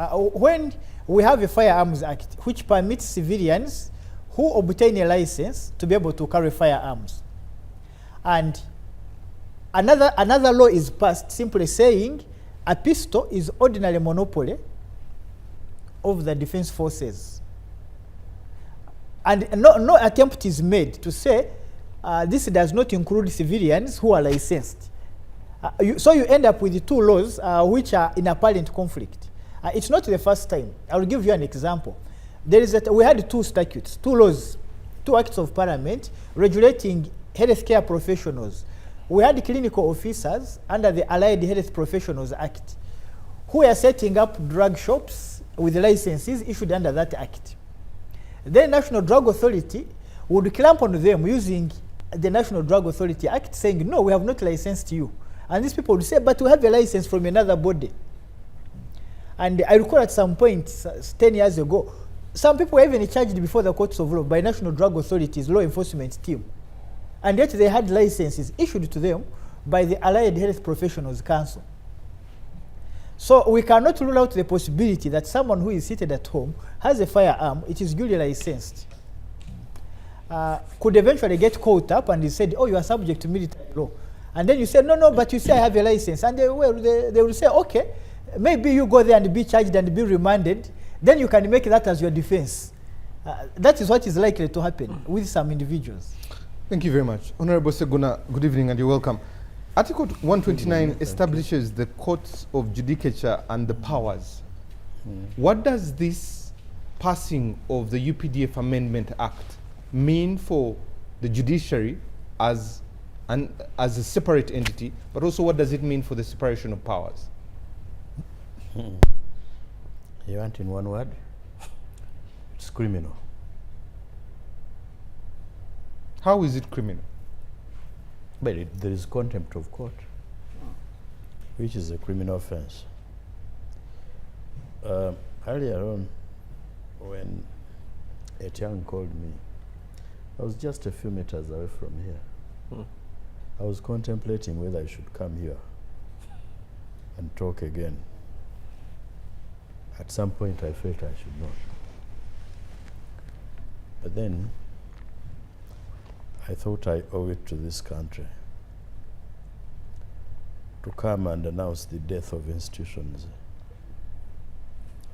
When we have a Firearms Act which permits civilians who obtain a license to be able to carry firearms, and another law is passed simply saying a pistol is ordinary monopoly of the defense forces, and no attempt is made to say this does not include civilians who are licensed. So you end up with the two laws which are in apparent conflict. It's not the first time. I will give you an example. We had two statutes, two laws, two acts of parliament regulating healthcare professionals. We had clinical officers under the Allied Health Professionals Act who are setting up drug shops with licenses issued under that act. Then National Drug Authority would clamp on them using the National Drug Authority Act, saying, no, we have not licensed you. And these people would say, but we have a license from another body. And I recall at some point, 10 years ago, some people were even charged before the courts of law by National Drug Authority's law enforcement team. And yet they had licenses issued to them by the Allied Health Professionals Council. So we cannot rule out the possibility that someone who is seated at home has a firearm, it is duly licensed, could eventually get caught up and he said, oh, you are subject to military law. And then you say, no, but you say I have a license. And they will say, okay, maybe you go there and be charged and be remanded. Then you can make that as your defense. That is what is likely to happen with some individuals. Thank you very much. Honorable Ssegona, good evening and you're welcome. Article 129 establishes the courts of judicature and the powers. What does this passing of the UPDF Amendment Act mean for the judiciary as a separate entity, but also what does it mean for the separation of powers? You want in one word? It's criminal. How is it criminal? But there is contempt of court, which is a criminal offense. Earlier on, when Etienne called me, I was just a few meters away from here. I was contemplating whether I should come here and talk again. At some point I felt I should not. But then I thought I owe it to this country to come and announce the death of institutions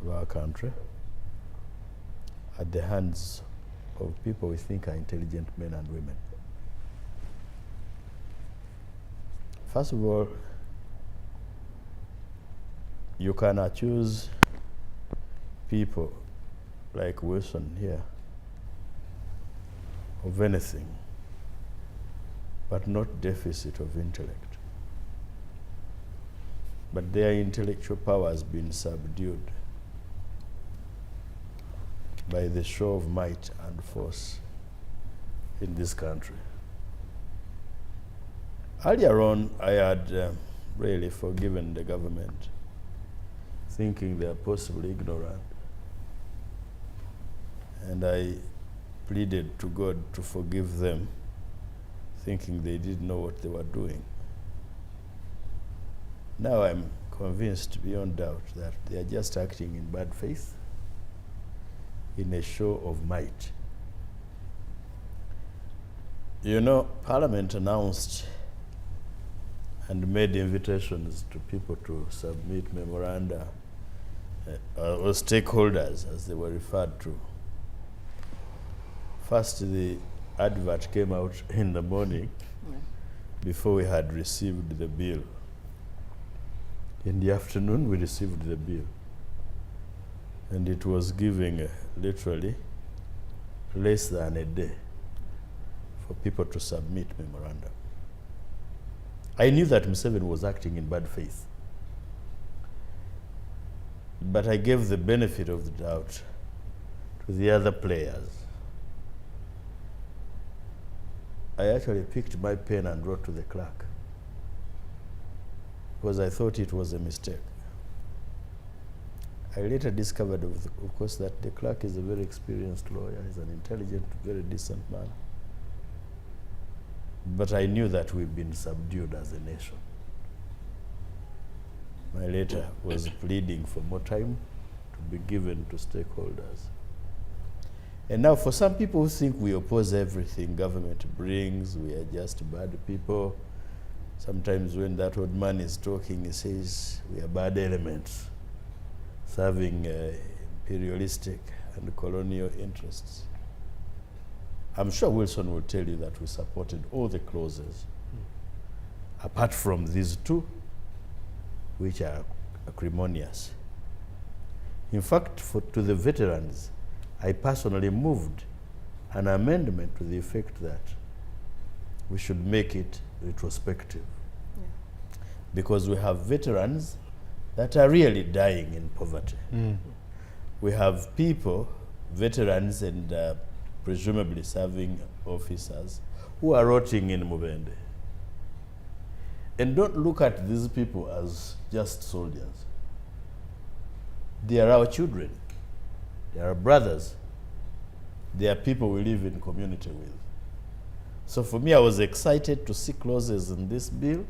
of our country at the hands of people we think are intelligent men and women. First of all, you can accuse people like Wilson here of anything, but not deficit of intellect. But their intellectual power has been subdued by the show of might and force in this country. Earlier on, I had really forgiven the government, thinking they are possibly ignorant. And I pleaded to God to forgive them, thinking they didn't know what they were doing. Now I'm convinced beyond doubt that they are just acting in bad faith, in a show of might. You know, Parliament announced and made invitations to people to submit memoranda, or stakeholders, as they were referred to. First, the advert came out in the morning before we had received the bill. In the afternoon, we received the bill. And it was giving literally less than a day for people to submit memoranda. I knew that Museveni was acting in bad faith. But I gave the benefit of the doubt to the other players. I actually picked my pen and wrote to the clerk because I thought it was a mistake. I later discovered, of course, that the clerk is a very experienced lawyer. He's an intelligent, very decent man. But I knew that we've been subdued as a nation. My letter was pleading for more time to be given to stakeholders. And now for some people who think we oppose everything government brings, we are just bad people. Sometimes when that old man is talking, he says we are bad elements serving imperialistic and colonial interests. I'm sure Wilson will tell you that we supported all the clauses, apart from these two, which are acrimonious. In fact, to the veterans, I personally moved an amendment to the effect that we should make it retrospective. Yeah. Because we have veterans that are really dying in poverty. We have people, veterans and presumably serving officers, who are rotting in Mubende. And don't look at these people as just soldiers. They are our children. They are brothers. They are people we live in community with. So for me, I was excited to see clauses in this bill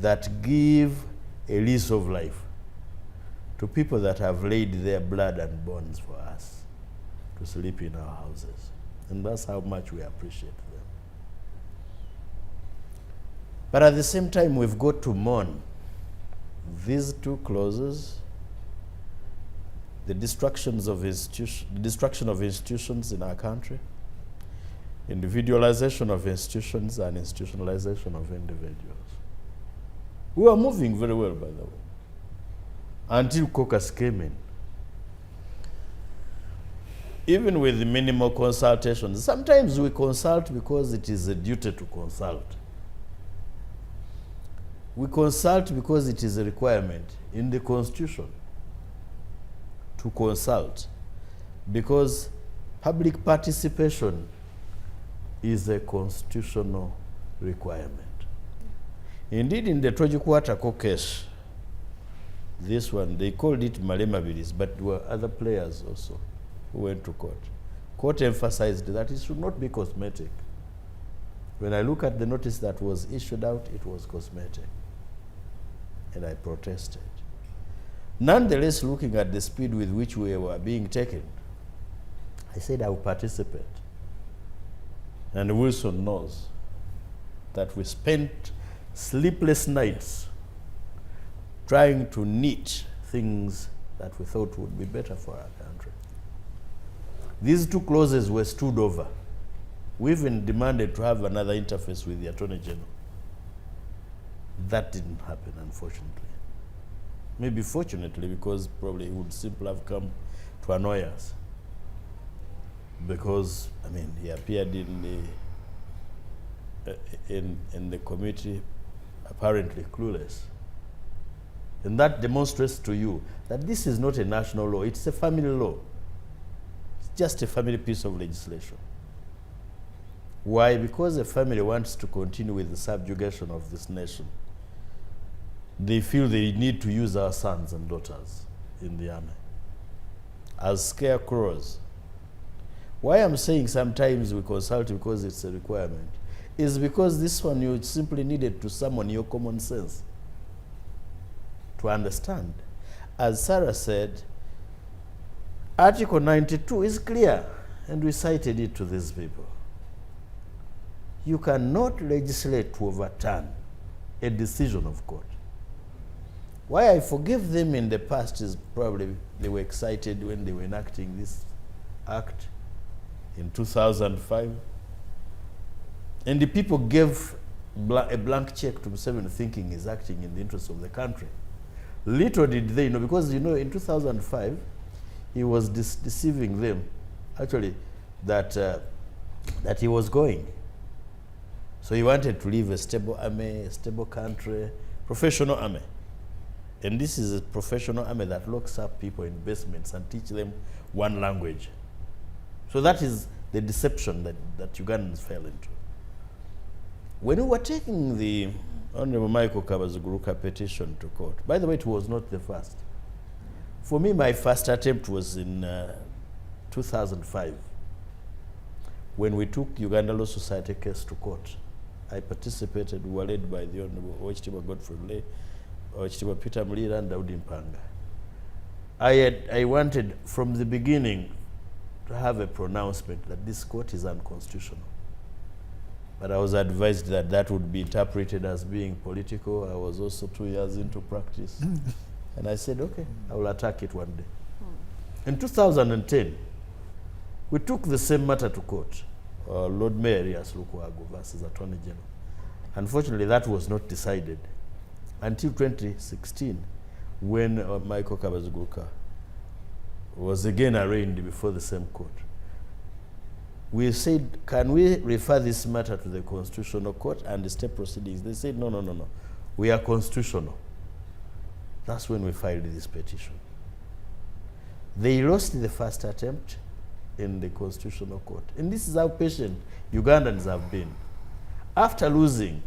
that give a lease of life to people that have laid their blood and bones for us to sleep in our houses. And that's how much we appreciate them. But at the same time, we've got to mourn these two clauses, the destruction of institutions in our country, individualization of institutions and institutionalization of individuals. We were moving very well, by the way, until caucus came in. Even with minimal consultations, sometimes we consult because it is a duty to consult. We consult because it is a requirement in the Constitution to consult, because public participation is a constitutional requirement. Indeed, in the Tojikwatako case, this one, they called it Malemabilis, but there were other players also who went to court. Court emphasized that it should not be cosmetic. When I look at the notice that was issued out, it was cosmetic. And I protested. Nonetheless, looking at the speed with which we were being taken, I said I will participate. And Wilson knows that we spent sleepless nights trying to knit things that we thought would be better for our country. These two clauses were stood over. We even demanded to have another interface with the Attorney General. That didn't happen, unfortunately. Maybe fortunately, because probably he would simply have come to annoy us. Because, I mean, he appeared in the committee apparently clueless. And that demonstrates to you that this is not a national law, it's a family law. It's just a family piece of legislation. Why? Because the family wants to continue with the subjugation of this nation. They feel they need to use our sons and daughters in the army as scarecrows. Why I'm saying sometimes we consult because it's a requirement is because this one you simply needed to summon your common sense to understand. As Sarah said, Article 92 is clear, and we cited it to these people. You cannot legislate to overturn a decision of court. Why I forgive them in the past is probably they were excited when they were enacting this act in 2005. And the people gave a blank check to Museveni thinking he's acting in the interest of the country. Little did they know, because you know in 2005, he was deceiving them, actually, that he was going. So he wanted to leave a stable army, a stable country, professional army. And this is a professional army that locks up people in basements and teach them one language. So that is the deception that Ugandans fell into. When we were taking the Honorable Michael Kabazuguruka petition to court, by the way, it was not the first. For me, my first attempt was in 2005, when we took Uganda Law Society case to court. I participated, we were led by the Honorable Oweekitiibwa Godfrey Lay, Oweekitiibwa Peter Mulira, and Daudi Mpanga. I wanted from the beginning to have a pronouncement that this court is unconstitutional. But I was advised that that would be interpreted as being political. I was also 2 years into practice. And I said, okay, I will attack it one day. In 2010, we took the same matter to court, Lord Mayor Elias Lukwago versus Attorney General. Unfortunately, that was not decided until 2016, when Michael Kabazuguka was again arraigned before the same court. We said, can we refer this matter to the Constitutional Court and the state proceedings? They said, no, no, no, no. We are constitutional. That's when we filed this petition. They lost the first attempt in the Constitutional Court. And this is how patient Ugandans have been. After losing,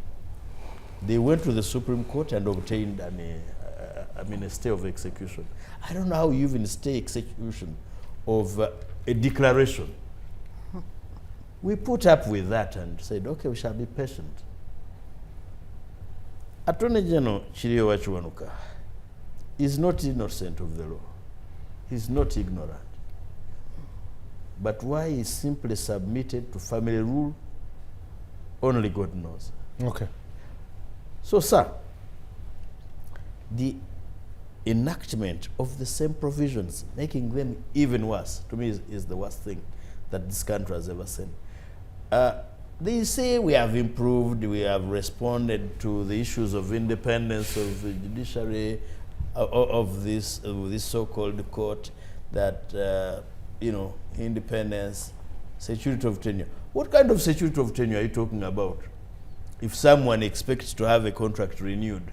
they went to the Supreme Court and obtained a stay of execution. I don't know how you even stay execution of a declaration. We put up with that and said, okay, we shall be patient. Attorney General Chirio Wachiwanuka is not innocent of the law. He's not ignorant. But why he simply submitted to family rule, only God knows. Okay. So, sir, the enactment of the same provisions, making them even worse, to me is the worst thing that this country has ever seen. They say we have improved, we have responded to the issues of independence of the judiciary, of this so-called court, that, independence, security of tenure. What kind of security of tenure are you talking about? If someone expects to have a contract renewed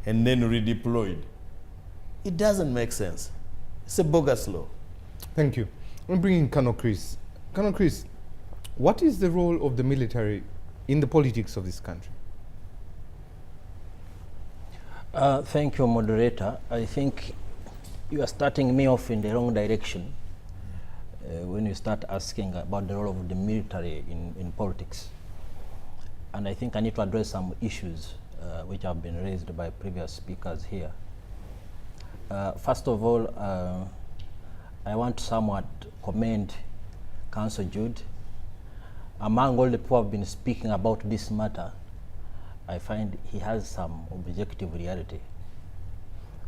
and then redeployed, it doesn't make sense. It's a bogus law. Thank you. I'm bringing Colonel Chris. Colonel Chris, what is the role of the military in the politics of this country? Thank you, moderator. I think you are starting me off in the wrong direction when you start asking about the role of the military in politics. And I think I need to address some issues which have been raised by previous speakers here. First of all, I want to somewhat commend Councillor Jude. Among all the people who have been speaking about this matter, I find he has some objective reality.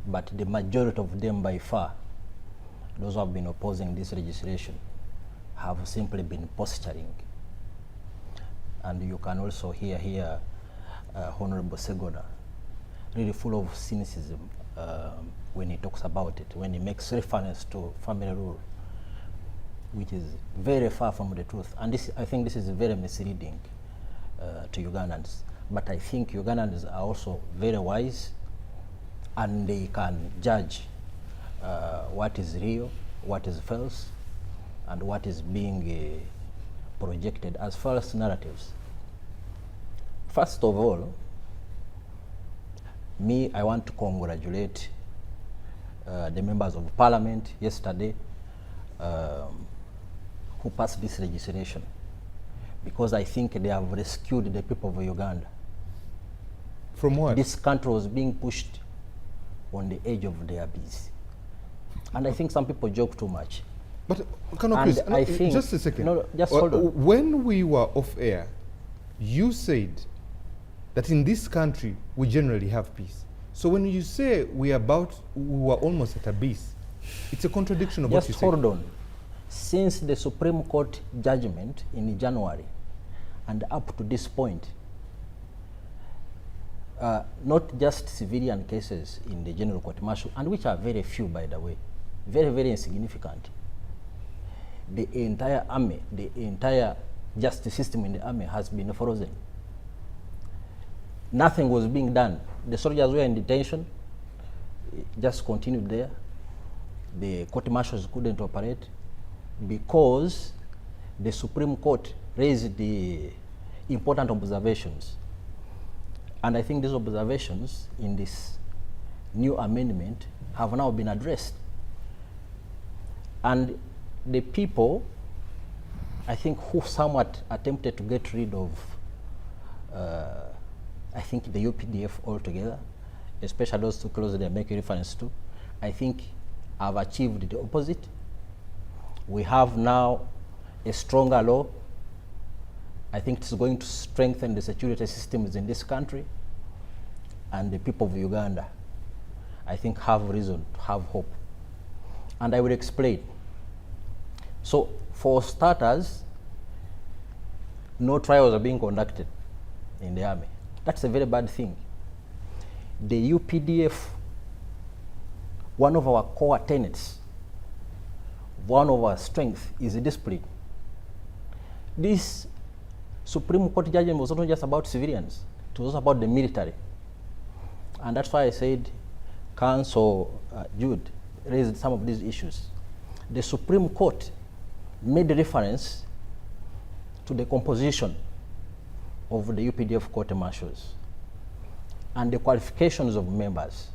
But the majority of them by far, those who have been opposing this legislation, have simply been posturing. And you can also hear here Honorable Ssegona, really full of cynicism when he talks about it, when he makes reference to family rule, which is very far from the truth. And this, I think this is very misleading to Ugandans. But I think Ugandans are also very wise, and they can judge what is real, what is false, and what is being projected as false narratives. First of all, I want to congratulate the members of parliament yesterday who passed this legislation, because I think they have rescued the people of Uganda. From what? This country was being pushed on the edge of the abyss. And I think some people joke too much. But, Colonel Chris, I think, just a second. No, just hold on. When we were off air, you said that in this country, we generally have peace. So when you say we were almost at abyss, it's a contradiction of what you said. Just hold on. Since the Supreme Court judgment in January and up to this point, not just civilian cases in the General Court Martial, and which are very few, by the way, very, very insignificant. The entire army, the entire justice system in the army has been frozen. Nothing was being done. The soldiers were in detention, just continued there. The court martials couldn't operate because the Supreme Court raised the important observations. And I think these observations in this new amendment have now been addressed. And the people, I think, who somewhat attempted to get rid of, I think, the UPDF altogether, especially those two clauses they are making reference to, I think have achieved the opposite. We have now a stronger law. I think it's going to strengthen the security systems in this country, and the people of Uganda, I think, have reason to have hope. And I will explain. So, for starters, no trials are being conducted in the army. That's a very bad thing. The UPDF, one of our core tenets, one of our strengths is discipline. This Supreme Court judgment was not just about civilians, it was about the military. And that's why I said Counsel Jude raised some of these issues. The Supreme Court made reference to the composition of the UPDF court martials and the qualifications of members.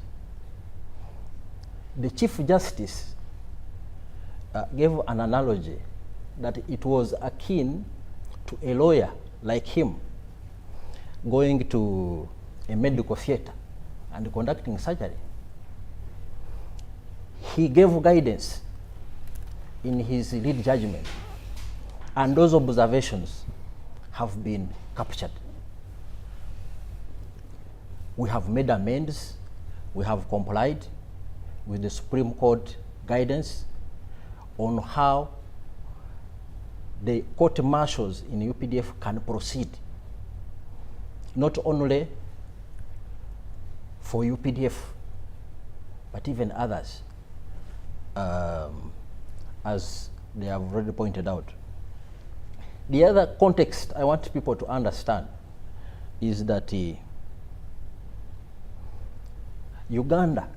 The Chief Justice gave an analogy that it was akin to a lawyer like him going to a medical theater and conducting surgery. He gave guidance in his lead judgment, and those observations have been captured. We have made amends, we have complied with the Supreme Court guidance on how the court martials in UPDF can proceed, not only for UPDF, but even others, as they have already pointed out. The other context I want people to understand is that Uganda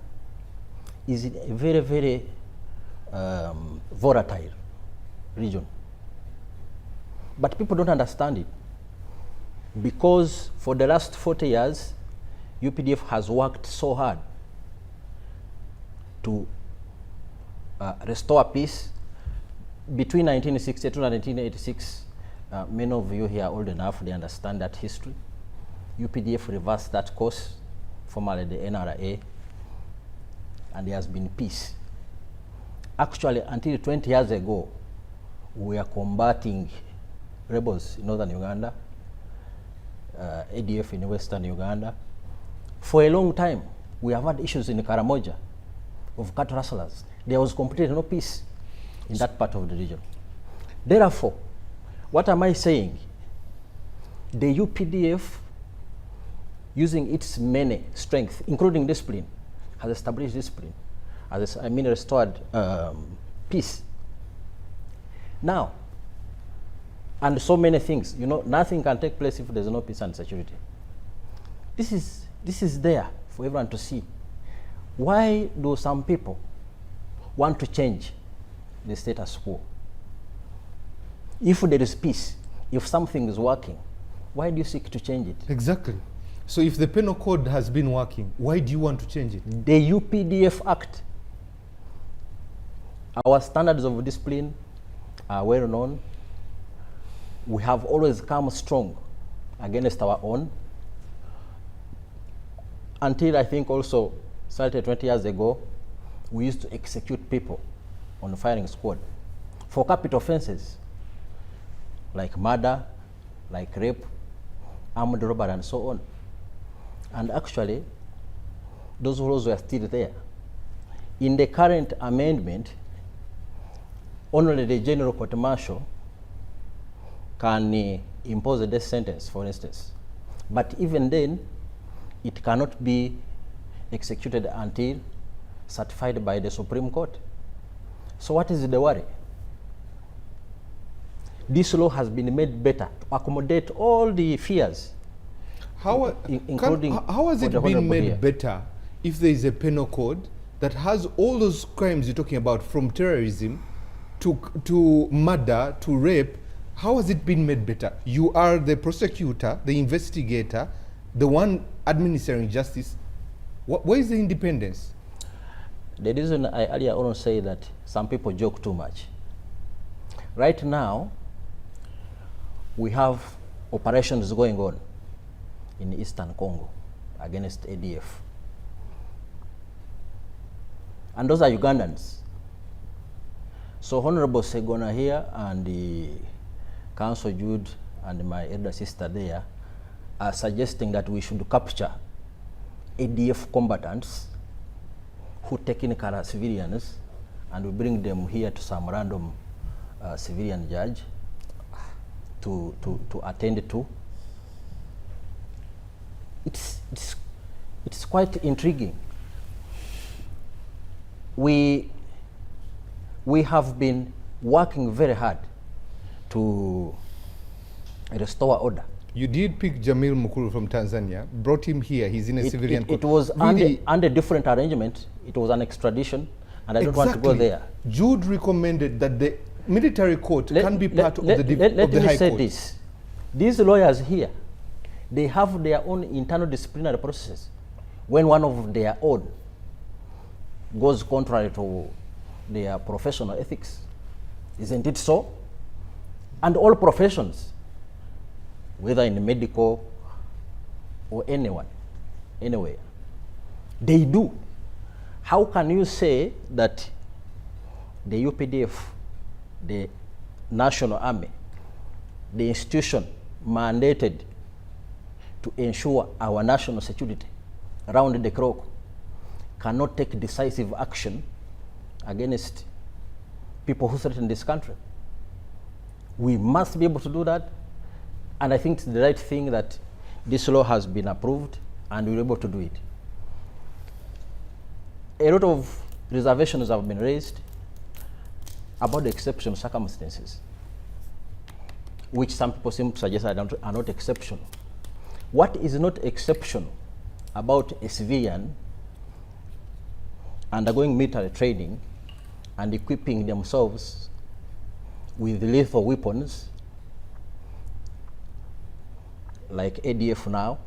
is in a very, very volatile region. But people don't understand it, because for the last 40 years, UPDF has worked so hard to restore peace. Between 1962 and 1986, many of you here are old enough, they understand that history. UPDF reversed that course, formerly the NRA, and there has been peace. Actually, until 20 years ago, we are combating rebels in northern Uganda, ADF in western Uganda. For a long time, we have had issues in Karamoja of cattle rustlers. There was completely no peace in that part of the region. Therefore, what am I saying? The UPDF, using its many strengths, including discipline, has established discipline, has restored peace. Now, and so many things, you know, nothing can take place if there's no peace and security. This is there for everyone to see. Why do some people want to change the status quo? If there is peace, if something is working, why do you seek to change it? Exactly. So if the penal code has been working, why do you want to change it? The UPDF Act, our standards of discipline are well known. We have always come strong against our own, until I think also started 20 years ago, we used to execute people on the firing squad for capital offenses like murder, like rape, armed robbery, and so on. And actually, those laws were still there. In the current amendment, only the General Court Martial can impose a death sentence, for instance. But even then, it cannot be executed until certified by the Supreme Court. So what is the worry? This law has been made better to accommodate all the fears. How has it been made better if there is a penal code that has all those crimes you're talking about, from terrorism to murder to rape? How has it been made better? You are the prosecutor, the investigator, the one administering justice. Where is the independence? The reason I earlier on say that some people joke too much. Right now, we have operations going on in Eastern Congo against ADF. and those are Ugandans. So Honorable Ssegona here and the Council Jude and my elder sister there are suggesting that we should capture ADF combatants who take in color civilians and we bring them here to some random civilian judge to attend to. It's quite intriguing. We have been working very hard to restore order. You did pick Jamil Mukulu from Tanzania, brought him here, he's in a civilian court. It was really, under different arrangement. It was an extradition, and I don't want to go there. Jude recommended that the military court can be part of the High Court. Let me say this. These lawyers here, they have their own internal disciplinary processes. When one of their own goes contrary to their professional ethics, isn't it so? And all professions, whether in medical or anywhere, they do. How can you say that the UPDF, the National Army, the institution mandated to ensure our national security around the clock, cannot take decisive action against people who threaten this country? We must be able to do that. And I think it's the right thing that this law has been approved and we're able to do it. A lot of reservations have been raised about the exceptional circumstances, which some people seem to suggest are not exceptional. What is not exceptional about a civilian undergoing military training and equipping themselves with lethal weapons, like ADF now?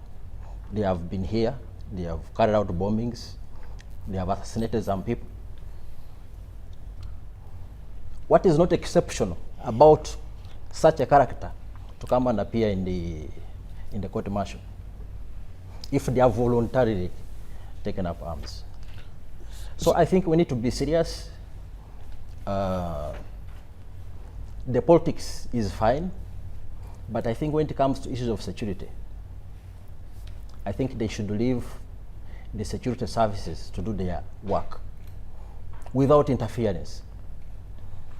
They have been here, they have carried out bombings, they have assassinated some people. What is not exceptional about such a character to come and appear in the court martial if they have voluntarily taken up arms? So I think we need to be serious. The politics is fine, but I think when it comes to issues of security, I think they should leave the security services to do their work without interference.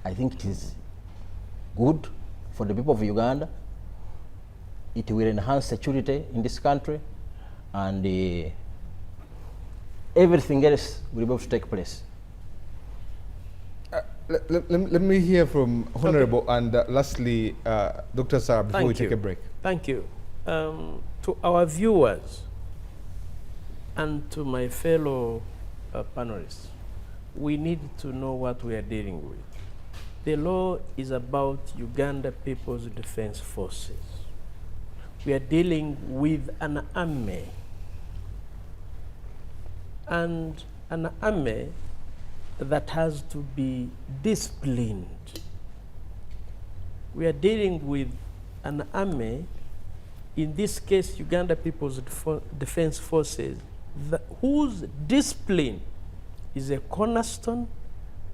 I think it is good for the people of Uganda. It will enhance security in this country, and everything else will be able to take place. Let me hear from Honorable, and lastly, Dr. Sarah, before we take a break. Thank you. To our viewers and to my fellow panelists, we need to know what we are dealing with. The law is about Uganda People's Defense Forces. We are dealing with an army, and an army that has to be disciplined. We are dealing with an army, in this case Uganda People's Defense Forces, whose discipline is a cornerstone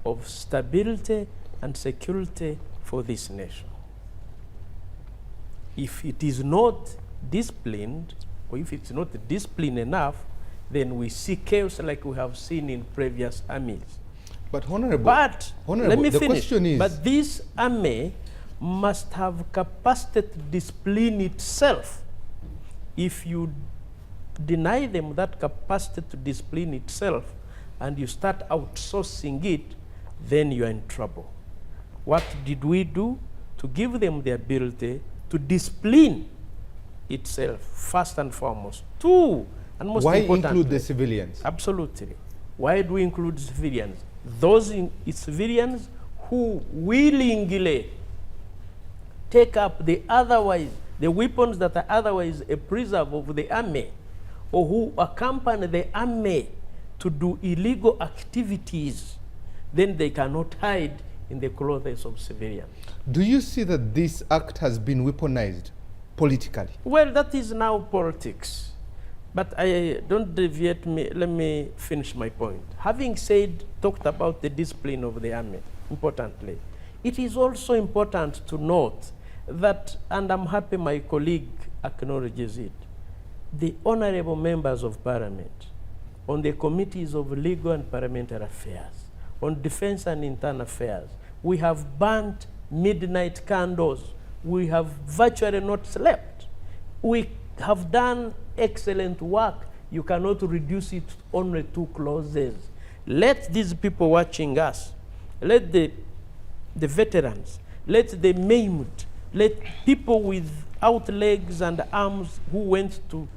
of stability and security for this nation. If it is not disciplined, or if it's not disciplined enough, then we see chaos like we have seen in previous armies. But Honorable, let me the finish. question is, but this army must have capacity to discipline itself. If you deny them that capacity to discipline itself and you start outsourcing it, then you are in trouble. What did we do to give them the ability to discipline itself, first and foremost? Two, and most why importantly, include the civilians? Absolutely. Why do we include civilians? Those civilians who willingly take up the weapons that are otherwise a preserve of the army, or who accompany the army to do illegal activities, then they cannot hide in the clothes of civilians. Do you see that this act has been weaponized politically? Well, that is now politics. But don't deviate me. Let me finish my point. Having talked about the discipline of the army, importantly, it is also important to note that, and I'm happy my colleague acknowledges it, the honorable members of parliament on the committees of legal and parliamentary affairs, on defense and internal affairs, we have burnt midnight candles. We have virtually not slept. We have done excellent work. You cannot reduce it to only 2 clauses. Let these people watching us, let the veterans, let the maimed, let people without legs and arms who went to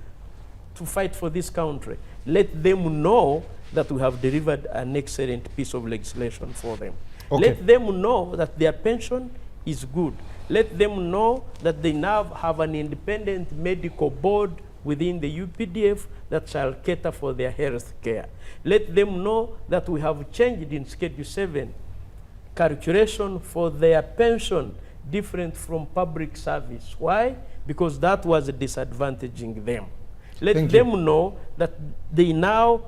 fight for this country, let them know that we have delivered an excellent piece of legislation for them. Okay. Let them know that their pension is good. Let them know that they now have an independent medical board within the UPDF that shall cater for their health care. Let them know that we have changed in Schedule 7 calculation for their pension different from public service. Why? Because that was disadvantaging them. Let them know that they now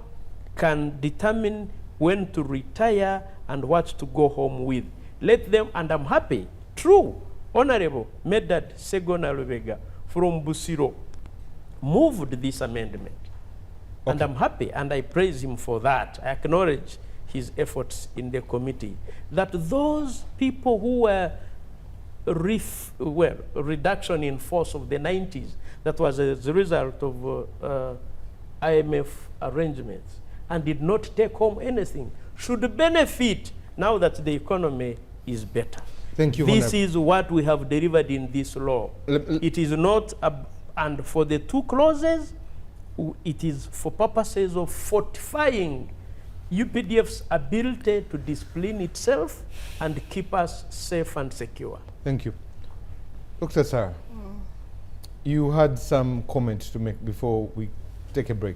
can determine when to retire and what to go home with. Let them, and I'm happy, true, Honorable Medared Ssegona from Busiro moved this amendment. Okay. And I'm happy, and I praise him for that. I acknowledge his efforts in the committee, that those people who were reduction in force of the 90s, that was as a result of IMF arrangements, and did not take home anything, should benefit now that the economy is better. Thank you, This is what we have delivered in this law. It is not, and for the 2 clauses, it is for purposes of fortifying UPDF's ability to discipline itself and keep us safe and secure. Thank you. Dr. Sarah, you had some comments to make before we take a break.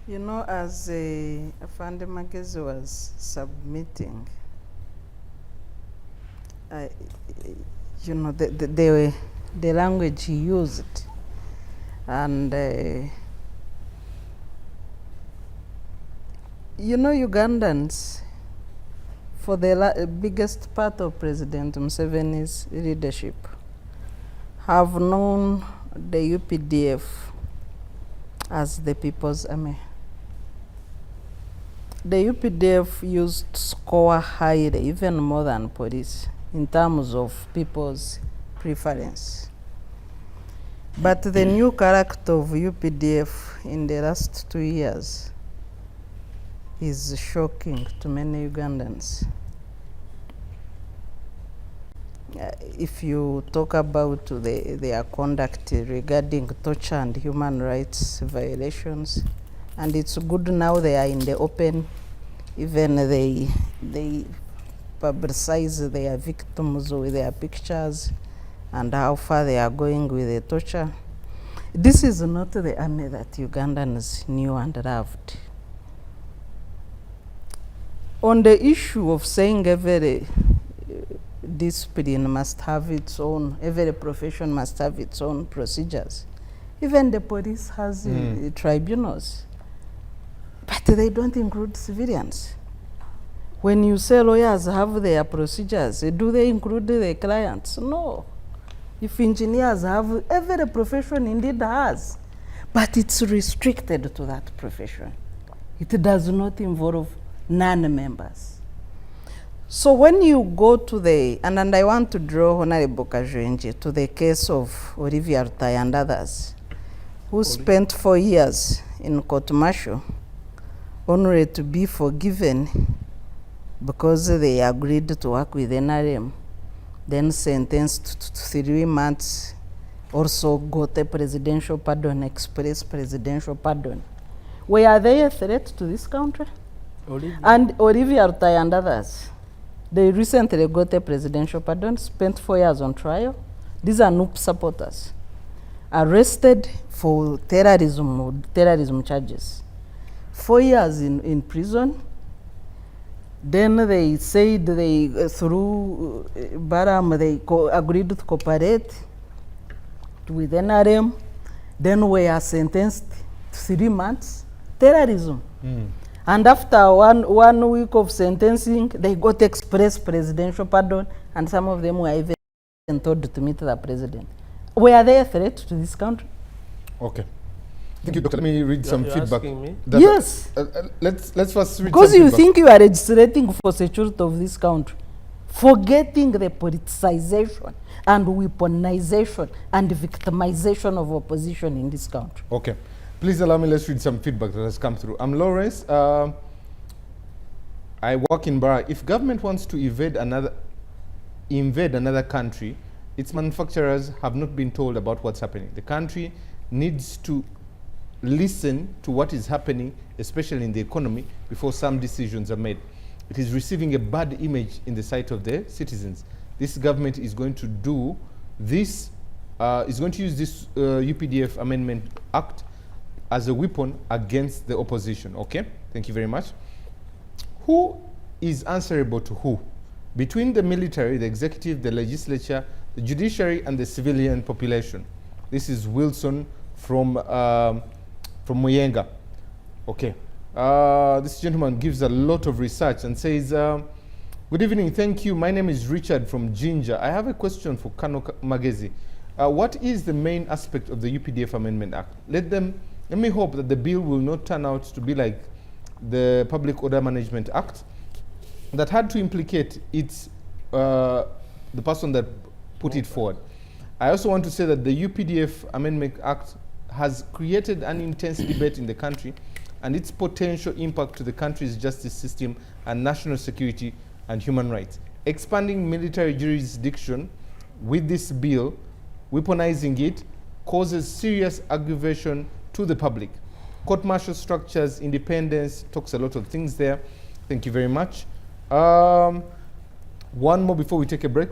You know, as Afande Magezi was submitting, you know, the language he used, and you know, Ugandans, for the biggest part of President Museveni's leadership, have known the UPDF as the People's Army. The UPDF used to score highly, even more than police, in terms of people's preference. But the new character of UPDF in the last 2 years is shocking to many Ugandans. If you talk about their conduct regarding torture and human rights violations, and it's good now they are in the open, even they publicize their victims with their pictures and how far they are going with the torture. This is not the army that Ugandans knew and loved. On the issue of saying every discipline must have its own, every profession must have its own procedures. Even the police has tribunals, but they don't include civilians. When you say lawyers have their procedures, do they include the clients? No. If engineers have, every profession indeed has, but it's restricted to that profession. It does not involve non-members. So when you go to and I want to draw Honorable Kajwenji to the case of Olivia Rutai and others, who spent 4 years in court-martial only to be forgiven because they agreed to work with NRM, then sentenced to 3 months, also got a presidential pardon, express presidential pardon. Were they a threat to this country? And Olivia Rutai and others, they recently got a presidential pardon, spent 4 years on trial. These are NUP supporters, arrested for terrorism charges. 4 years in prison. Then they said through Baram, they agreed to cooperate with NRM. then were sentenced to 3 months, terrorism. And after one week of sentencing, they got express presidential pardon, and some of them were even told to meet the president. Were they a threat to this country? Okay. Thank you, Doctor. Let me read some You're feedback. asking me? Yes. Let's first read Because some you feedback. think you are legislating for security of this country, forgetting the politicization and weaponization and victimization of opposition in this country. Okay. Please allow me, let's read some feedback that has come through. I'm Lawrence. I work in Bara. If government wants to invade another country, its manufacturers have not been told about what's happening. The country needs to listen to what is happening, especially in the economy, before some decisions are made. It is receiving a bad image in the sight of the citizens. This government is going to do this, is going to use this UPDF Amendment Act as a weapon against the opposition. Okay, thank you very much. Who is answerable to who? Between the military, the executive, the legislature, the judiciary, and the civilian population. This is Wilson from Muyenga. Okay. This gentleman gives a lot of research and says, good evening, thank you. My name is Richard from Jinja. I have a question for Kano Magezi. What is the main aspect of the UPDF Amendment Act? Let me hope that the bill will not turn out to be like the Public Order Management Act that had to implicate its, the person that put it forward. I also want to say that the UPDF Amendment Act has created an intense debate in the country and its potential impact to the country's justice system and national security and human rights. Expanding military jurisdiction with this bill, weaponizing it, causes serious aggravation to the public. Court-martial structures, independence, talks a lot of things there. Thank you very much. One more before we take a break.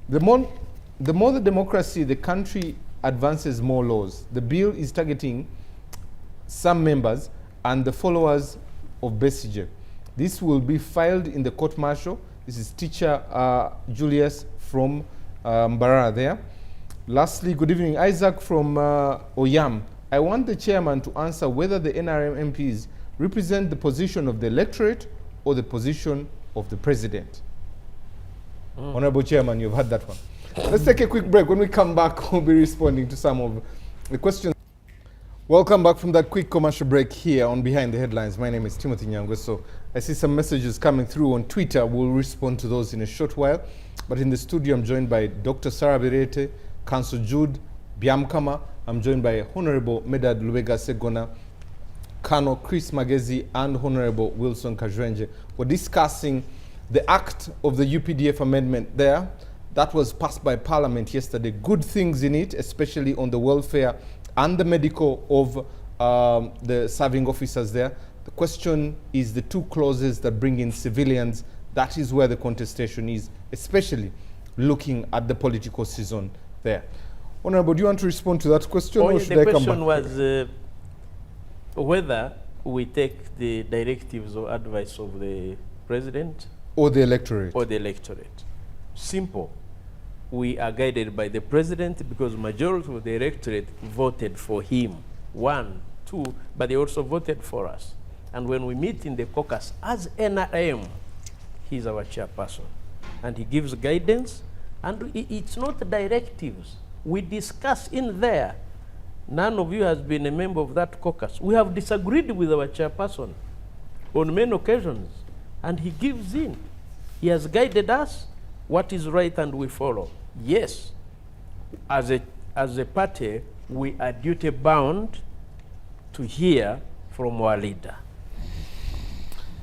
The more the democracy, the country advances more laws. The bill is targeting some members and the followers of Besigye. This will be filed in the court-martial. This is teacher Julius from Mbarara there. Lastly, good evening, Isaac from Oyam. I want the chairman to answer whether the NRM MPs represent the position of the electorate or the position of the president. Honorable Chairman, you've had that one. Let's take a quick break. When we come back, we'll be responding to some of the questions. Welcome back from that quick commercial break here on Behind the Headlines. My name is Timothy Nyangwe. So I see some messages coming through on Twitter. We'll respond to those in a short while. But in the studio, I'm joined by Dr. Sarah Birete, Council Jude Byamkama. I'm joined by Honorable Medared Ssegona, Colonel Chris Magezi, and Honorable Wilson Kajwenje. We're discussing the act of the UPDF amendment there. That was passed by Parliament yesterday. Good things in it, especially on the welfare and the medical of the serving officers there. The question is the two clauses that bring in civilians. That is where the contestation is, especially looking at the political season there. Honorable, do you want to respond to that question, or should I come back? The question was whether we take the directives or advice of the president or the electorate. Or the electorate. Simple. We are guided by the president because majority of the electorate voted for him. 1, 2, but they also voted for us. And when we meet in the caucus as NRM, he's our chairperson. And he gives guidance, and it's not directives. We discuss in there. None of you has been a member of that caucus. We have disagreed with our chairperson on many occasions, and he gives in. He has guided us what is right, and we follow. Yes, as a party, we are duty bound to hear from our leader.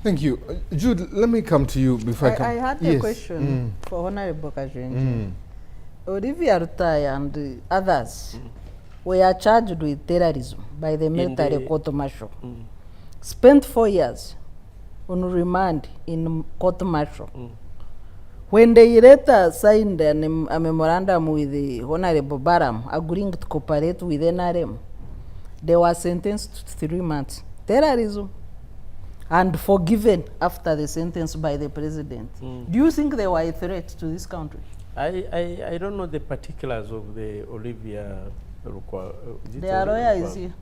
Thank you. Jude, let me come to you before I come. I had a question for Honorable Kajwenje. Olivia Rutai and others were charged with terrorism by the military court-martial. Spent 4 years on remand in court-martial. When they later signed a memorandum with the Honorable Baram agreeing to cooperate with NRM, they were sentenced to 3 months. Terrorism. And forgiven after the sentence by the president. Do you think they were a threat to this country? I don't know the particulars of the Olivia Their lawyer is here.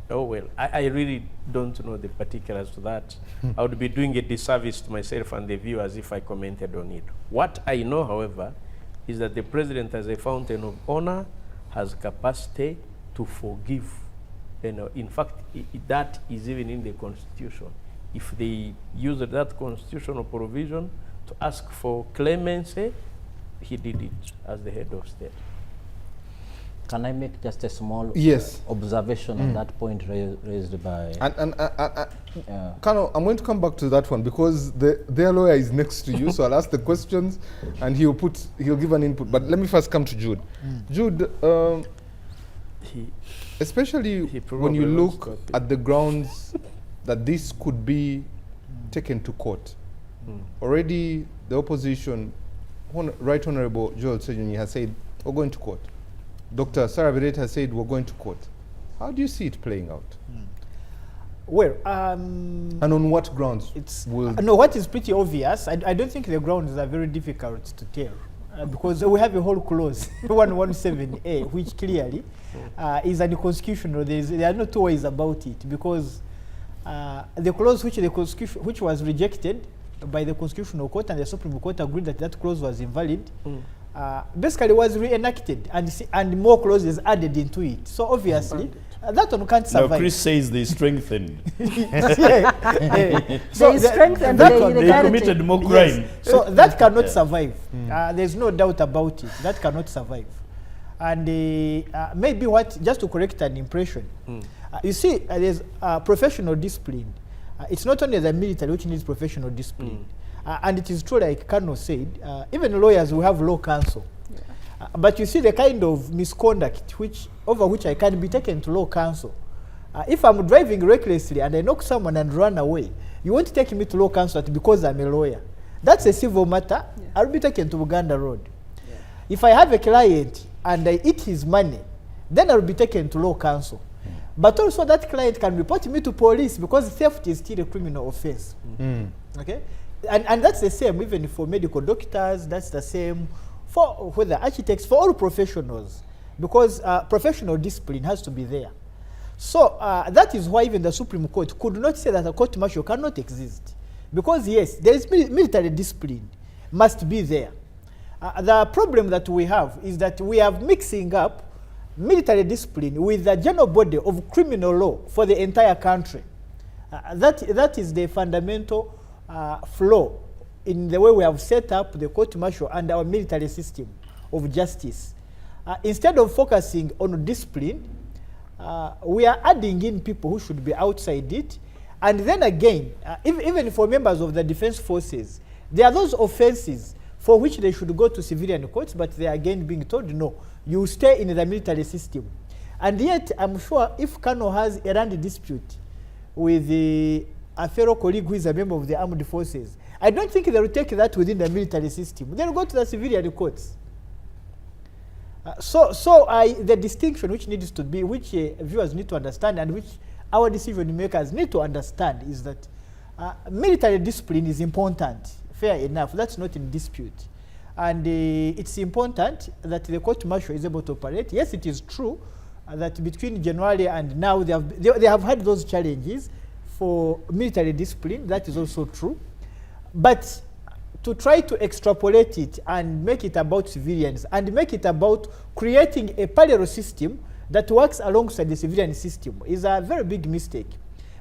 Oh, well, I really don't know the particulars to that. I would be doing a disservice to myself and the viewers if I commented on it. What I know, however, is that the president, as a fountain of honor, has capacity to forgive. You know, in fact, that is even in the Constitution. If they use that constitutional provision to ask for clemency, he did it as the head of state. Can I make just a small observation on that point raised by... Kano, I'm going to come back to that one because their lawyer is next to you, so I'll ask the questions and he'll give an input. But let me first come to Jude. Jude, especially when you look at the grounds that this could be taken to court, already the opposition, Right Honorable Joel Ssegona has said, we're going to court. Dr. Sarah Biret has said we're going to court. How do you see it playing out? Well, and on what grounds? No, what is pretty obvious, I don't think the grounds are very difficult to tell because we have a whole clause, 117A, which clearly is unconstitutional. There are no two ways about it because the clause which was rejected by the Constitutional Court and the Supreme Court agreed that that clause was invalid. Basically was reenacted and more clauses added into it. So obviously, that one can't survive. Now Chris says they strengthened. So they strengthened they committed more crime. Yes. So that cannot survive. There's no doubt about it. That cannot survive. And maybe just to correct an impression, you see, there's professional discipline. It's not only the military which needs professional discipline. And it is true, like Kano said, even lawyers will have law counsel. But you see the kind of misconduct over which I can be taken to law counsel. If I'm driving recklessly and I knock someone and run away, you won't take me to law counsel because I'm a lawyer. That's a civil matter. I'll be taken to Uganda Road. If I have a client and I eat his money, then I'll be taken to law counsel. But also that client can report me to police because theft is still a criminal offense. Okay? And that's the same even for medical doctors, that's the same for whether architects, for all professionals, because professional discipline has to be there. So that is why even the Supreme Court could not say that a court martial cannot exist. Because yes, there is military discipline, must be there. The problem that we have is that we are mixing up military discipline with the general body of criminal law for the entire country. That is the fundamental flaw in the way we have set up the court martial and our military system of justice. Instead of focusing on discipline, we are adding in people who should be outside it. And then again, even for members of the defense forces, there are those offenses for which they should go to civilian courts, but they are again being told, no, you stay in the military system. And yet, I'm sure if Kano has a land dispute with a fellow colleague who is a member of the armed forces, I don't think they will take that within the military system. They will go to the civilian courts. The distinction which needs to be, which viewers need to understand and which our decision makers need to understand is that military discipline is important, fair enough, that's not in dispute. And it's important that the court martial is able to operate. Yes, it is true that between January and now they have had those challenges for military discipline, that is also true. But to try to extrapolate it and make it about civilians and make it about creating a parallel system that works alongside the civilian system is a very big mistake.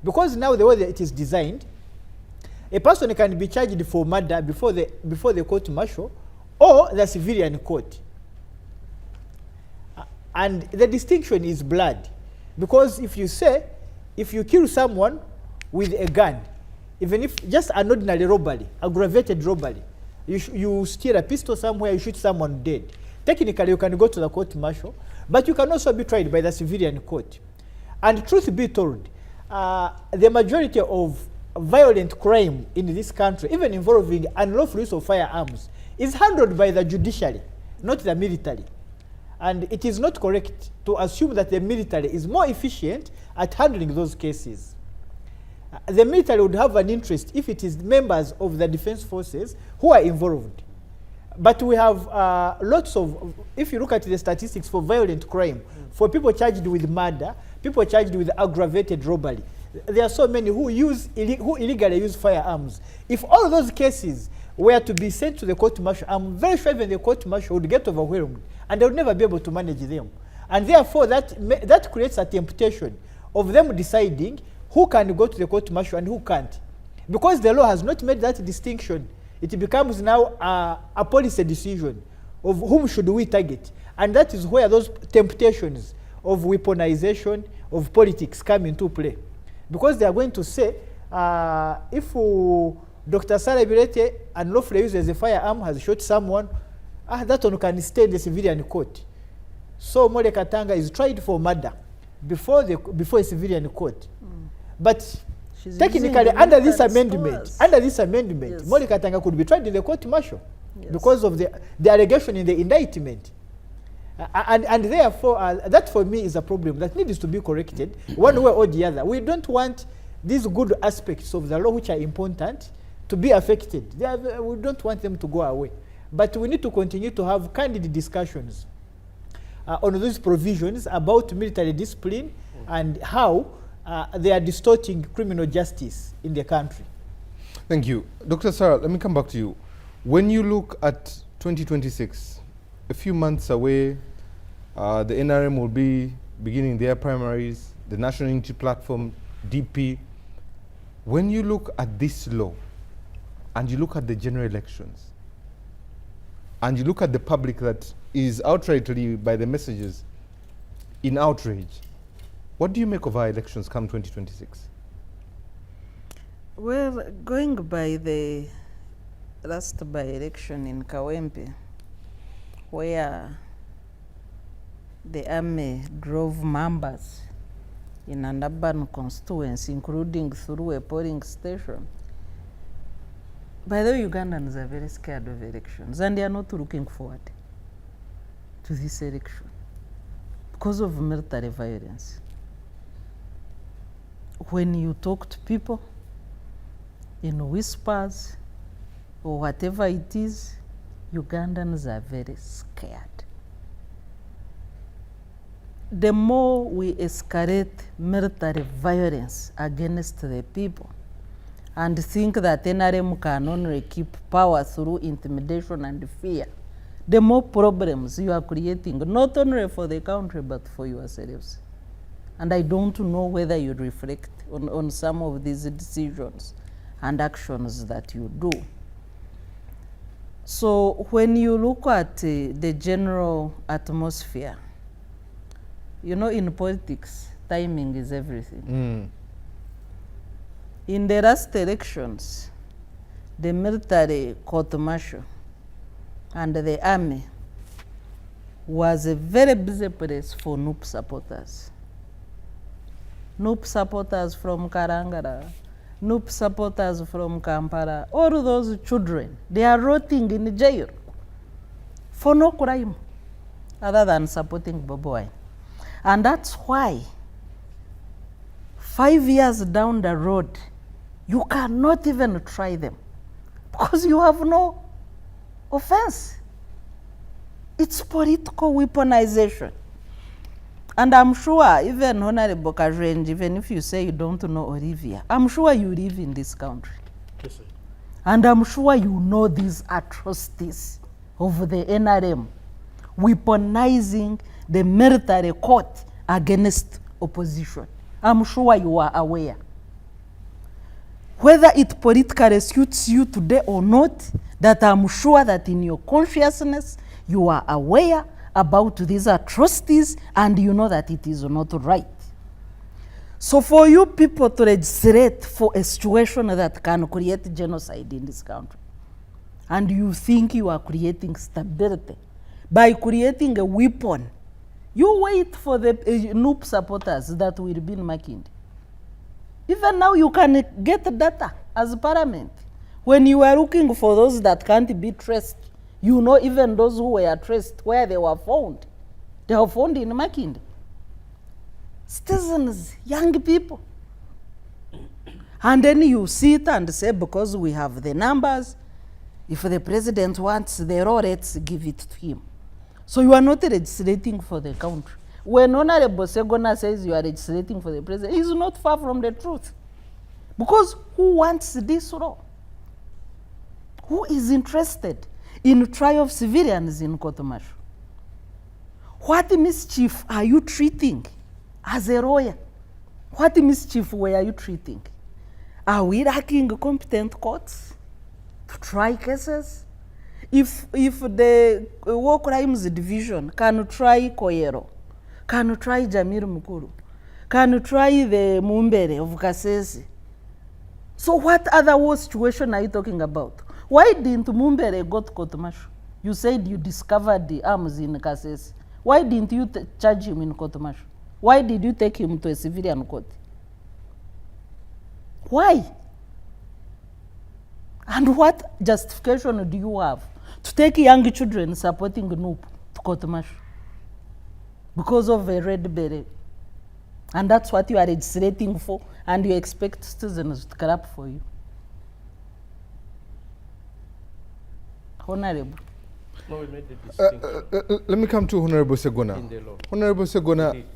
Because now the way that it is designed, a person can be charged for murder before the court martial or the civilian court. And the distinction is blurred. Because if you kill someone with a gun, even if just an ordinary robbery, aggravated robbery, you steal a pistol somewhere, you shoot someone dead. Technically, you can go to the court martial, but you can also be tried by the civilian court. And truth be told, the majority of violent crime in this country, even involving unlawful use of firearms, is handled by the judiciary, not the military. And it is not correct to assume that the military is more efficient at handling those cases. The military would have an interest if it is members of the defense forces who are involved. But we have lots of, if you look at the statistics for violent crime, for people charged with murder, people charged with aggravated robbery, there are so many who illegally use firearms. If all of those cases were to be sent to the court martial, I'm very sure even the court martial would get overwhelmed and they would never be able to manage them. And therefore that creates a temptation of them deciding who can go to the court martial and who can't. Because the law has not made that distinction, it becomes now a policy decision of whom should we target. And that is where those temptations of weaponization of politics come into play. Because they are going to say, if Dr. Sarah Birete unlawfully uses a firearm, has shot someone, that one can stay in the civilian court. So Mole Katanga is tried for murder before a civilian court. But She's technically, using under this military amendment, Yes. Mole Katanga could be tried in the court martial Yes. because of the allegation in the indictment. And therefore, that for me is a problem that needs to be corrected one way or the other. We don't want these good aspects of the law which are important to be affected. We don't want them to go away. But we need to continue to have candid discussions on these provisions about military discipline and how they are distorting criminal justice in the country. Thank you. Dr. Sarah, let me come back to you. When you look at 2026, a few months away, the NRM will be beginning their primaries, the National Unity Platform, DP. When you look at this law, and you look at the general elections, and you look at the public that is outrightly, by the messages, in outrage, what do you make of our elections come 2026? Well, going by the last by-election in Kawempe, where the army drove members in an urban constituency, including through a polling station. By the way, Ugandans are very scared of elections, and they are not looking forward to this election because of military violence. When you talk to people in whispers or whatever it is, Ugandans are very scared. The more we escalate military violence against the people and think that NRM can only keep power through intimidation and fear, the more problems you are creating, not only for the country, but for yourselves. And I don't know whether you reflect on some of these decisions and actions that you do. So when you look at the general atmosphere, you know, in politics, timing is everything. In the last elections, the military court-martial and the army was a very busy place for NUP supporters. NUP supporters from Karangara, NUP supporters from Kampala, all those children, they are rotting in jail for no crime other than supporting Bobi Wine. And that's why 5 years down the road, you cannot even try them because you have no offense. It's political weaponization. And I'm sure, even Honorable Kajrenj, even if you say you don't know Olivia, I'm sure you live in this country. Yes, sir. And I'm sure you know these atrocities of the NRM weaponizing the military court against opposition. I'm sure you are aware. Whether it politically suits you today or not, that I'm sure that in your consciousness you are aware about these atrocities and you know that it is not right. So for you people to legislate for a situation that can create genocide in this country, and you think you are creating stability by creating a weapon, you wait for the NUP supporters that will be in Makindi. Even now you can get data as parliament. When you are looking for those that can't be traced, you know even those who were traced, where they were found. They were found in Makindi. Citizens, young people. And then you sit and say, because we have the numbers, If the president wants the law, let's give it to him. So you are not legislating for the country. When Honorable Ssegona says you are legislating for the president, he's not far from the truth. Because who wants this law? Who is interested in trial of civilians in court martial? What mischief are you treating as a lawyer? What mischief were you treating? Are we lacking competent courts to try cases? If the War Crimes Division can try Koyero, can try Jamir Mukuru, can try the Mumbere of Kasese, so what other war situation are you talking about? Why didn't Mumbere go to court martial? You said you discovered the arms in Kasese. Why didn't you charge him in court martial? Why did you take him to a civilian court? Why? And what justification do you have to take young children supporting NUP to court martial? Because of a red beret. And that's what you are legislating for, and you expect citizens to clap for you. Honorable. No, we made the distinction Let me come to Honorable in Ssegona. the law. Honorable Ssegona, Indeed.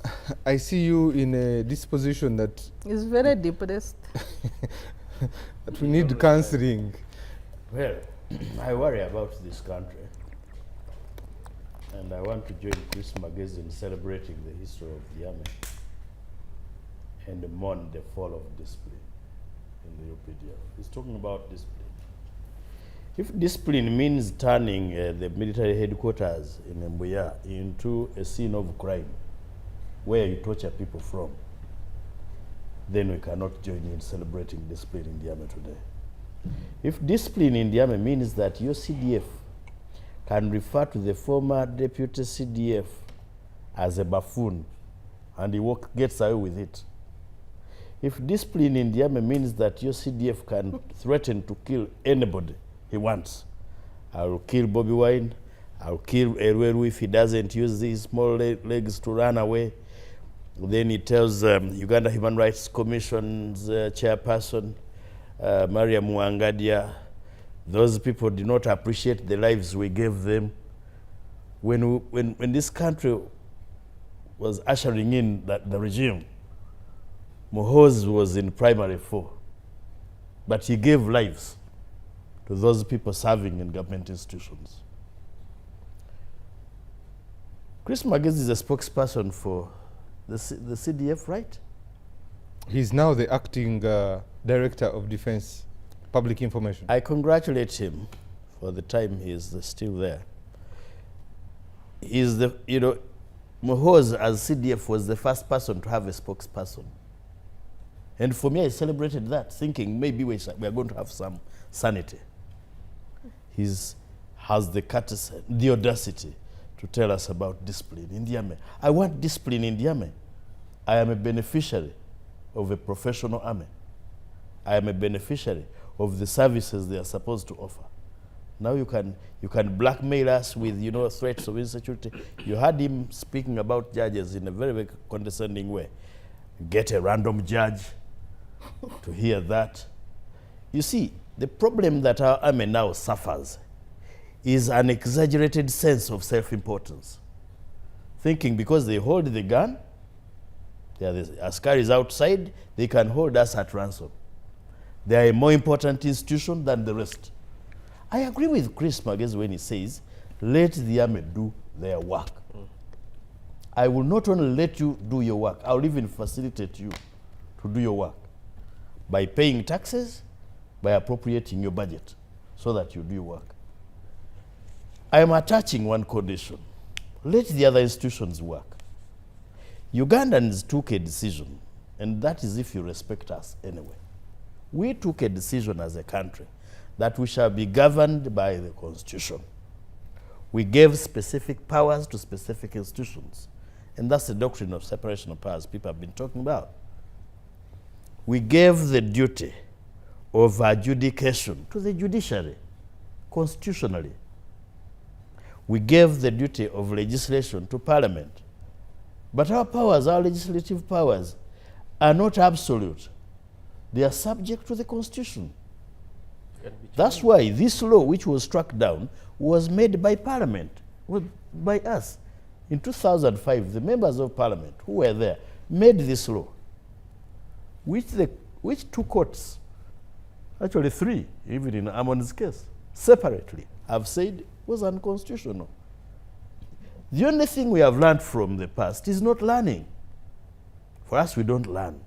I see you in a disposition that, He's very depressed. that we need counseling. Well, I worry about this country. And I want to join Chris Magezi in celebrating the history of the army and mourn the fall of discipline in the UPDF. He's talking about discipline. If discipline means turning the military headquarters in Mbuya into a scene of crime where you torture people from, then we cannot join you in celebrating discipline in the army today. If discipline in the army means that your CDF can refer to the former deputy CDF as a buffoon and he gets away with it. If discipline in the army means that your CDF can threaten to kill anybody he wants, I will kill Bobby Wine, I'll kill Erweru if he doesn't use these small legs to run away. Then he tells Uganda Human Rights Commission's chairperson, Maria Muangadia, those people did not appreciate the lives we gave them. When this country was ushering in the regime, Mohoz was in primary 4, but he gave lives to those people serving in government institutions. Chris Magezi is a spokesperson for the CDF, right? He's now the acting Director of Defense Public Information. I congratulate him for the time he is still there. He's the, Mohoz as CDF was the first person to have a spokesperson. And for me, I celebrated that, thinking maybe we are going to have some sanity. He has the courtesy, the audacity to tell us about discipline in the army. I want discipline in the army. I am a beneficiary of a professional army. I am a beneficiary of the services they are supposed to offer. Now you can blackmail us with threats of insecurity. You heard him speaking about judges in a very, very condescending way. Get a random judge to hear that. You see, the problem that our army now suffers is an exaggerated sense of self-importance. Thinking because they hold the gun, they are the askaris outside, they can hold us at ransom. They are a more important institution than the rest. I agree with Chris Magezi when he says, let the army do their work. I will not only let you do your work, I will even facilitate you to do your work by paying taxes, by appropriating your budget so that you do your work. I am attaching one condition. Let the other institutions work. Ugandans took a decision, and that is if you respect us anyway. We took a decision as a country that we shall be governed by the Constitution. We gave specific powers to specific institutions, and that's the doctrine of separation of powers people have been talking about. We gave the duty of adjudication to the judiciary, constitutionally. We gave the duty of legislation to Parliament. But our powers, our legislative powers, are not absolute. They are subject to the Constitution. That's why this law, which was struck down, was made by Parliament, by us. In 2005, the members of Parliament who were there made this law, which two courts, actually three, even in Amon's case, separately, have said was unconstitutional. The only thing we have learned from the past is not learning. For us, we don't learn.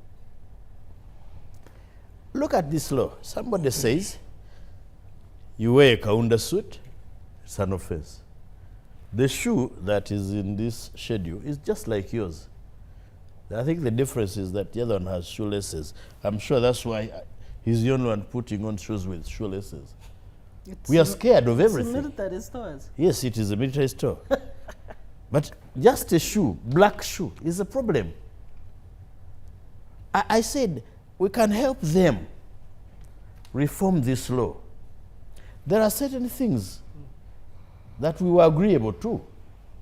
Look at this law. Somebody says, you wear a Kaunda suit, it's an offense. The shoe that is in this schedule is just like yours. I think the difference is that the other one has shoelaces. I'm sure that's why he's the only one putting on shoes with shoelaces. We are scared of everything. It's military stores. Yes, it is a military store. But just a shoe, black shoe, is a problem. I said, we can help them reform this law. There are certain things that we were agreeable to.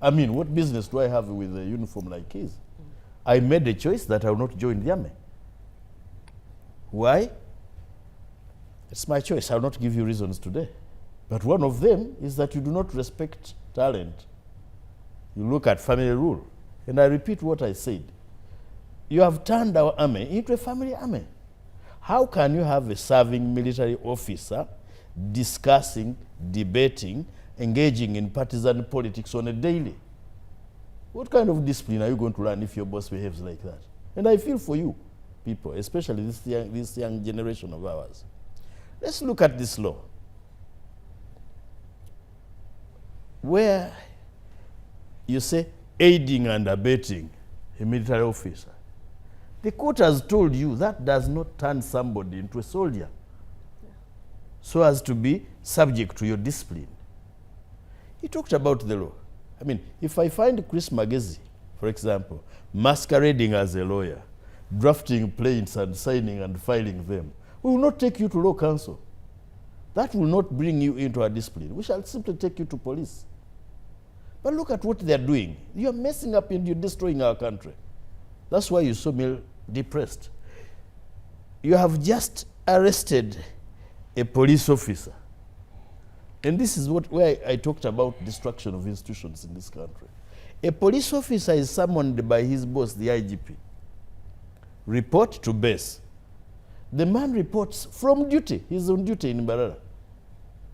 I mean, what business do I have with a uniform like his? I made a choice that I will not join the army. Why? It's my choice. I will not give you reasons today. But one of them is that you do not respect talent. You look at family rule. And I repeat what I said. You have turned our army into a family army. How can you have a serving military officer discussing, debating, engaging in partisan politics on a daily? What kind of discipline are you going to learn if your boss behaves like that? And I feel for you people, especially this young generation of ours. Let's look at this law, where you say aiding and abetting a military officer. The court has told you that does not turn somebody into a soldier so as to be subject to your discipline. He talked about the law. I mean, if I find Chris Magezi, for example, masquerading as a lawyer, drafting plaints and signing and filing them, we will not take you to law council. That will not bring you into our discipline. We shall simply take you to police. But look at what they're doing. You're messing up and you're destroying our country. That's why you're so depressed. You have just arrested a police officer. And this is where I talked about destruction of institutions in this country. A police officer is summoned by his boss, the IGP. Report to base. The man reports from duty. He's on duty in Mbarara,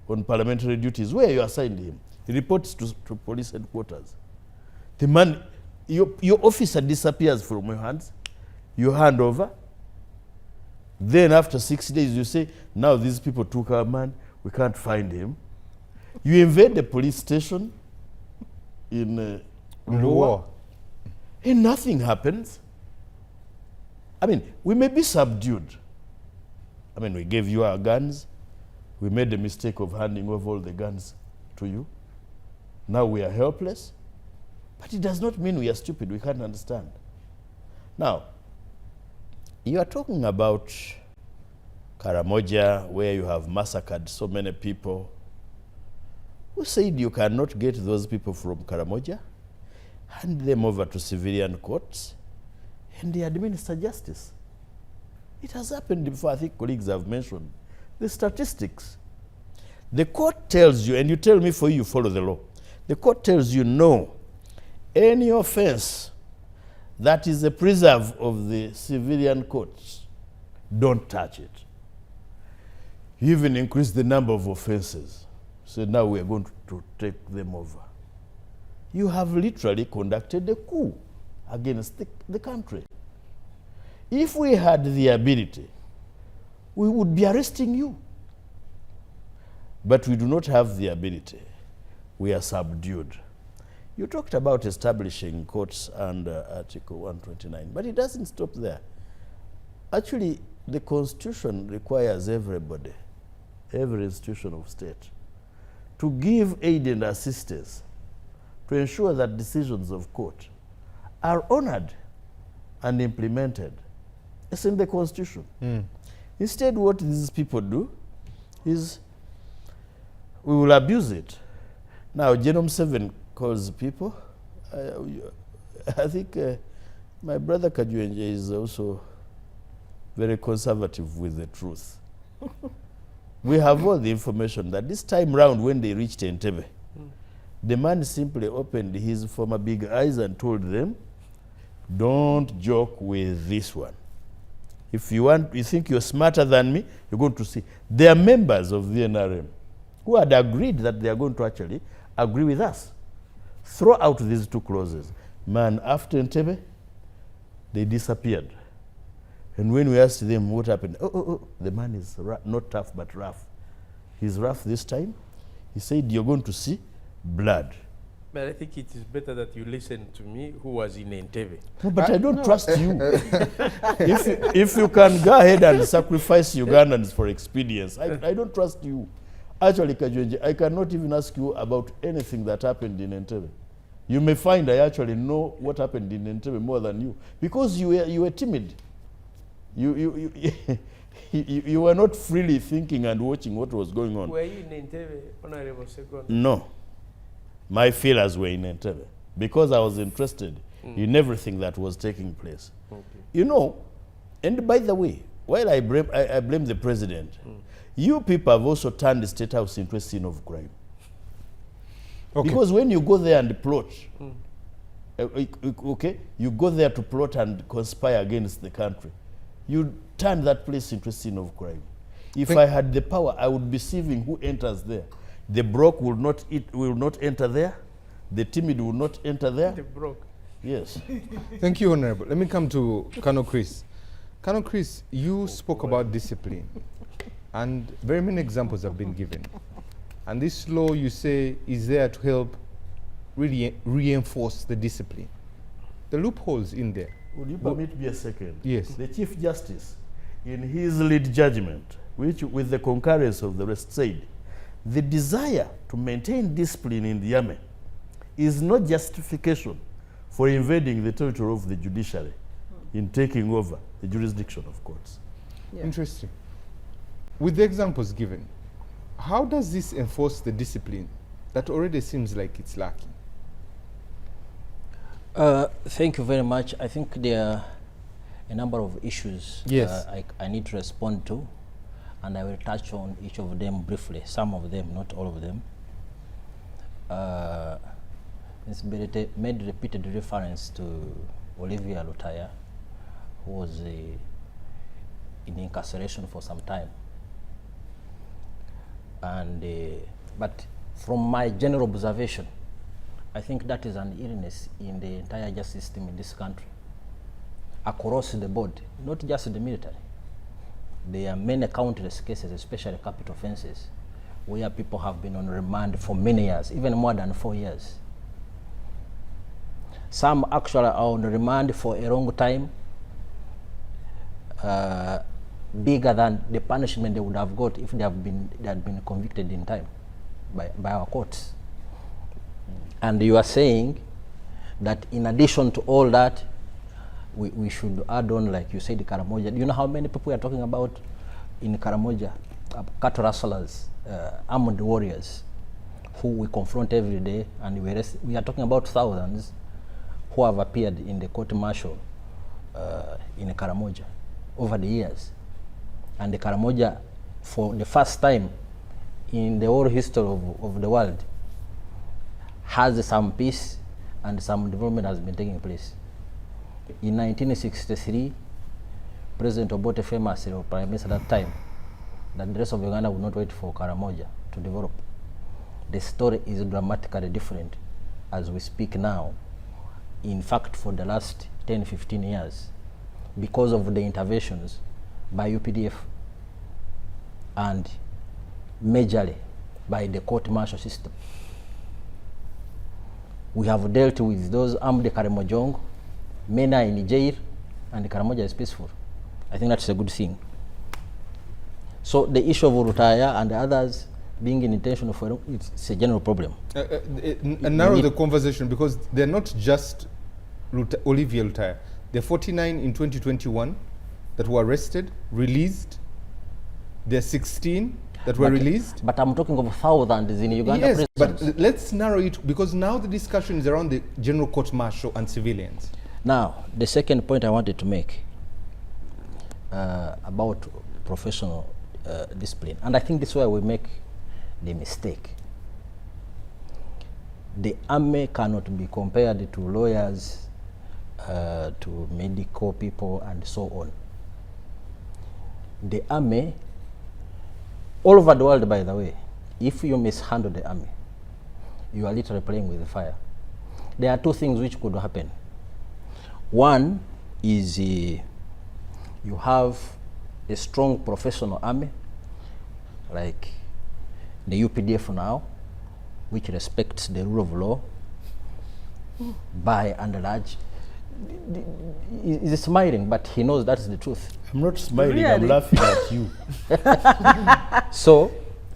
on parliamentary duties, where you assigned him. He reports to police headquarters. The man, your officer disappears from your hands. You hand over. Then after 6 days, you say, now these people took our man. We can't find him. You invade the police station in Luwa, and nothing happens. I mean, we may be subdued. I mean, we gave you our guns. We made the mistake of handing over all the guns to you. Now we are helpless. But it does not mean we are stupid. We can't understand. Now, you are talking about Karamoja, where you have massacred so many people. Who said you cannot get those people from Karamoja, hand them over to civilian courts, and they administer justice? It has happened before. I think colleagues have mentioned the statistics. The court tells you, and you tell me for you follow the law. The court tells you no, any offense that is a preserve of the civilian courts, don't touch it. You even increase the number of offenses. So now we are going to take them over. You have literally conducted a coup against the country. If we had the ability, we would be arresting you. But we do not have the ability. We are subdued. You talked about establishing courts under Article 129, but it doesn't stop there. Actually, the Constitution requires everybody, every institution of state, to give aid and assistance to ensure that decisions of court are honored and implemented. It's in the Constitution. Instead, what these people do is we will abuse it. Now, Genome 7 calls people. I think my brother Kajuenje is also very conservative with the truth. We have all the information that this time round when they reached Entebbe, the man simply opened his former big eyes and told them, don't joke with this one. If you think you're smarter than me, you're going to see. They are members of the NRM who had agreed that they are going to actually agree with us. Throw out these two clauses. Man, after Entebbe, they disappeared. And when we asked them what happened, the man is not tough but rough. He's rough this time. He said, you're going to see blood. But I think it is better that you listen to me, who was in Entebbe. No, but I don't trust you. If you can go ahead and sacrifice Ugandans for expedience, I don't trust you. Actually, Kajwenje, I cannot even ask you about anything that happened in Entebbe. You may find I actually know what happened in Entebbe more than you, because you were timid. You were not freely thinking and watching what was going on. Were you in Entebbe, Honorable Ssegona? No. My feelers were in Entebbe because I was interested in everything that was taking place. Okay. You know, and by the way, while I blame the president, you people have also turned the State House into a scene of crime. Okay. Because when you go there and plot, okay, you go there to plot and conspire against the country, you turn that place into a scene of crime. If I had the power, I would be seeing who enters there. The broke will not enter there. The timid will not enter there. The broke. Yes. Thank you, Honorable. Let me come to Colonel Chris. Colonel Chris, you spoke about discipline, and very many examples have been given. And this law, you say, is there to help really reinforce the discipline. The loopholes in there. Would you permit me a second? Yes. The Chief Justice, in his lead judgment, which with the concurrence of the rest said, the desire to maintain discipline in the army is not justification for invading the territory of the judiciary in taking over the jurisdiction of courts. Yeah. Interesting. With the examples given, how does this enforce the discipline that already seems like it's lacking? Thank you very much. I think there are a number of issues I need to respond to, and I will touch on each of them briefly, some of them, not all of them. Ms. Berete made repeated reference to Olivia Lutaya, who was in incarceration for some time. And, but from my general observation, I think that is an illness in the entire justice system in this country, across the board, not just the military. There are many countless cases, especially capital offenses, where people have been on remand for many years, even more than 4 years. Some actually are on remand for a long time, bigger than the punishment they would have got if they had been convicted in time by our courts. And you are saying that in addition to all that, we should add on, like you said, Karamoja. Do you know how many people we are talking about in Karamoja? Cattle rustlers, armed warriors, who we confront every day, and we are talking about thousands who have appeared in the court-martial in Karamoja over the years. And the Karamoja, for the first time in the whole history of the world, has some peace and some development has been taking place. In 1963, President Obote famously, or Prime Minister at that time, that the rest of Uganda would not wait for Karamoja to develop. The story is dramatically different as we speak now. In fact, for the last 10, 15 years, because of the interventions by UPDF and majorly by the court-martial system. We have dealt with those armed Karamojong, many are in jail, and Karamoja is peaceful. I think that's a good thing. So the issue of Rutaya and the others being in intention for it's a general problem. Narrow the conversation, because they're not just Olivia Lutaya. There are 49 in 2021 that were arrested, released. There are 16 that were released. But I'm talking of thousands in Uganda. Yes, but let's narrow it, because now the discussion is around the general court-martial and civilians. Now, the second point I wanted to make about professional discipline. And I think this is where we make the mistake. The army cannot be compared to lawyers, to medical people, and so on. The army, all over the world, by the way, if you mishandle the army, you are literally playing with the fire. There are two things which could happen. One is you have a strong professional army, like the UPDF now, which respects the rule of law by and large. He's smiling, but he knows that's the truth. I'm not smiling, Really? I'm laughing at you. So,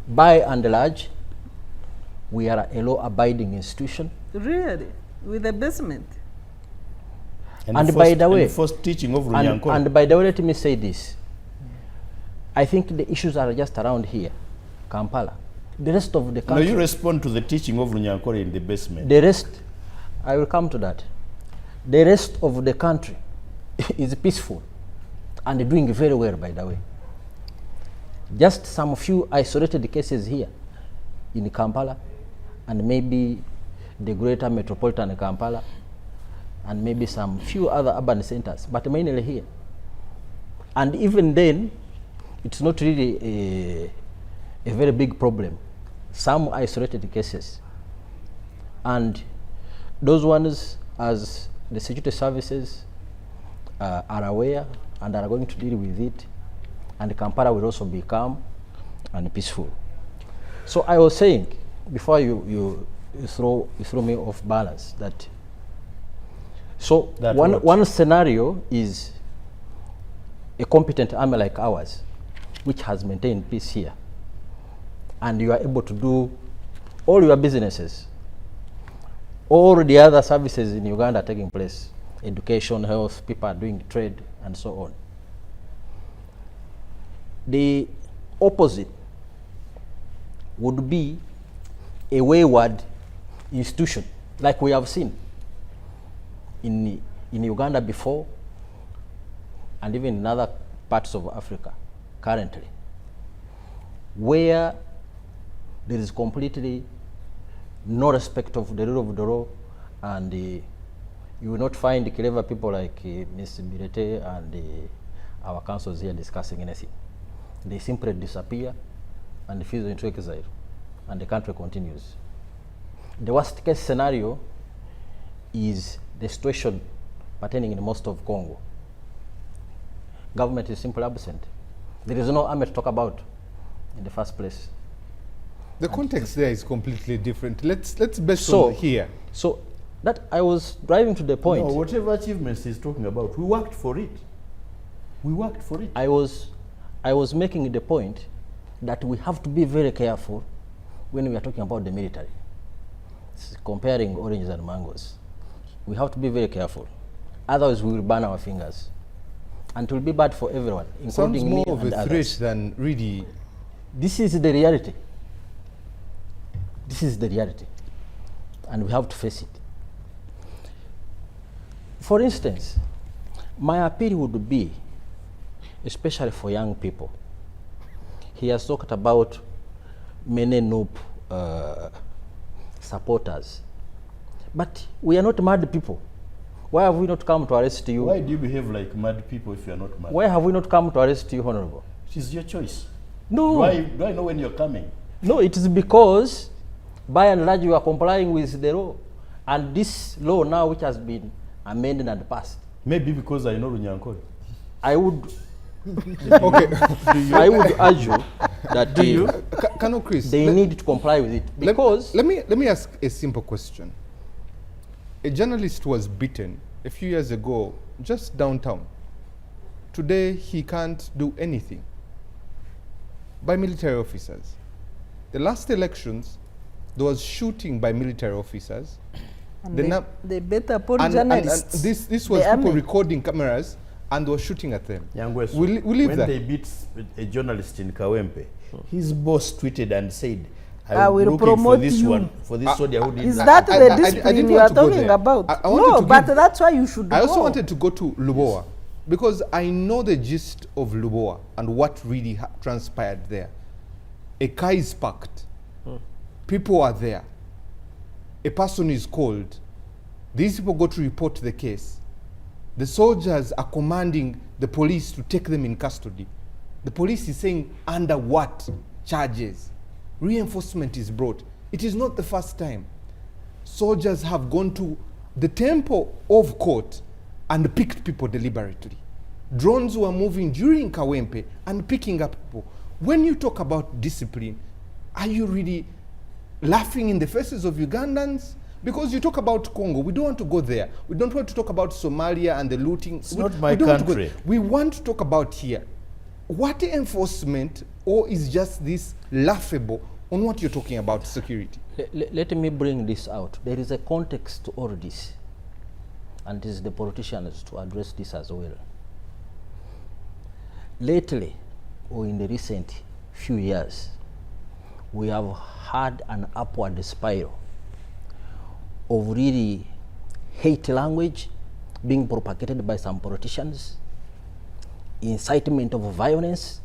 by and large, we are a law-abiding institution. Really? With a basement? And by the way, first teaching of And, Runyankore. and by the way, let me say this. I think the issues are just around here, Kampala. The rest of the No, country, you respond to the teaching of Runyankore in the basement. the rest, I will come to that. The rest of the country is peaceful and doing very well, by the way. Just some few isolated cases here in Kampala, and maybe the greater metropolitan Kampala, and maybe some few other urban centers, but mainly here. And even then, it's not really a very big problem. Some isolated cases. And those ones, as the security services are aware and are going to deal with it, and Kampala will also be calm and peaceful. So I was saying, before you throw me off balance, that so That one scenario is a competent army like ours, which has maintained peace here, and you are able to do all your businesses, all the other services in Uganda are taking place, education, health, people are doing trade, and so on. The opposite would be a wayward institution, like we have seen in Uganda before, and even in other parts of Africa currently, where there is completely no respect of the rule of the law, and you will not find clever people like Ms. Birete and our councils here discussing anything. They simply disappear and fuse into exile, and the country continues. The worst case scenario is the situation pertaining in most of Congo. Government is simply absent. There is no army to talk about in the first place. The context there is completely different. Let's base on here. So that I was driving to the point. No, whatever achievements he's talking about, we worked for it. We worked for it. I was making the point that we have to be very careful when we are talking about the military. It's comparing oranges and mangoes. We have to be very careful. Otherwise, we will burn our fingers. And it will be bad for everyone, including Sounds me more of and a others. threat than really. This is the reality. This is the reality. And we have to face it. For instance, my appeal would be, especially for young people. He has talked about many noob supporters. But we are not mad people. Why have we not come to arrest you? Why do you behave like mad people if you are not mad? Why have we not come to arrest you, Honorable? It is your choice. No. Do I know when you're coming? No, it is because, by and large, you are complying with the law. And this law now, which has been amended and passed, Maybe because I know Runyankore. I would, Okay. I would argue that Colonel Chris, they need to comply with it. Because let me ask a simple question. A journalist was beaten a few years ago just downtown. Today he can't do anything by military officers. The last elections, there was shooting by military officers. And The they better put and journalists. this was the people army. recording cameras and were shooting at them. Yangweso, We leave when that. they beat a journalist in Kawempe, his boss tweeted and said, I will looking for promote this you." one, for this soldier who did Is that. that I the didn't discipline want you are to go talking there. about? I wanted No, to but give- that's why you should I also go. wanted to go to Lubowa Because I know the gist of Luboa and what really transpired there. A car is parked. People are there. A person is called. These people go to report the case. The soldiers are commanding the police to take them in custody. The police is saying, under what charges? Reinforcement is brought. It is not the first time. Soldiers have gone to the temple of court and picked people deliberately. Drones were moving during Kawempe and picking up people. When you talk about discipline, are you really laughing in the faces of Ugandans? Because you talk about Congo, we don't want to go there. We don't want to talk about Somalia and the looting. It's not my country. We want to talk about here. What enforcement, or is just this laughable on what you're talking about security? Let me bring this out. There is a context to all this, and it is the politicians to address this as well. Lately, or in the recent few years, we have had an upward spiral of really hate language being propagated by some politicians, incitement of violence.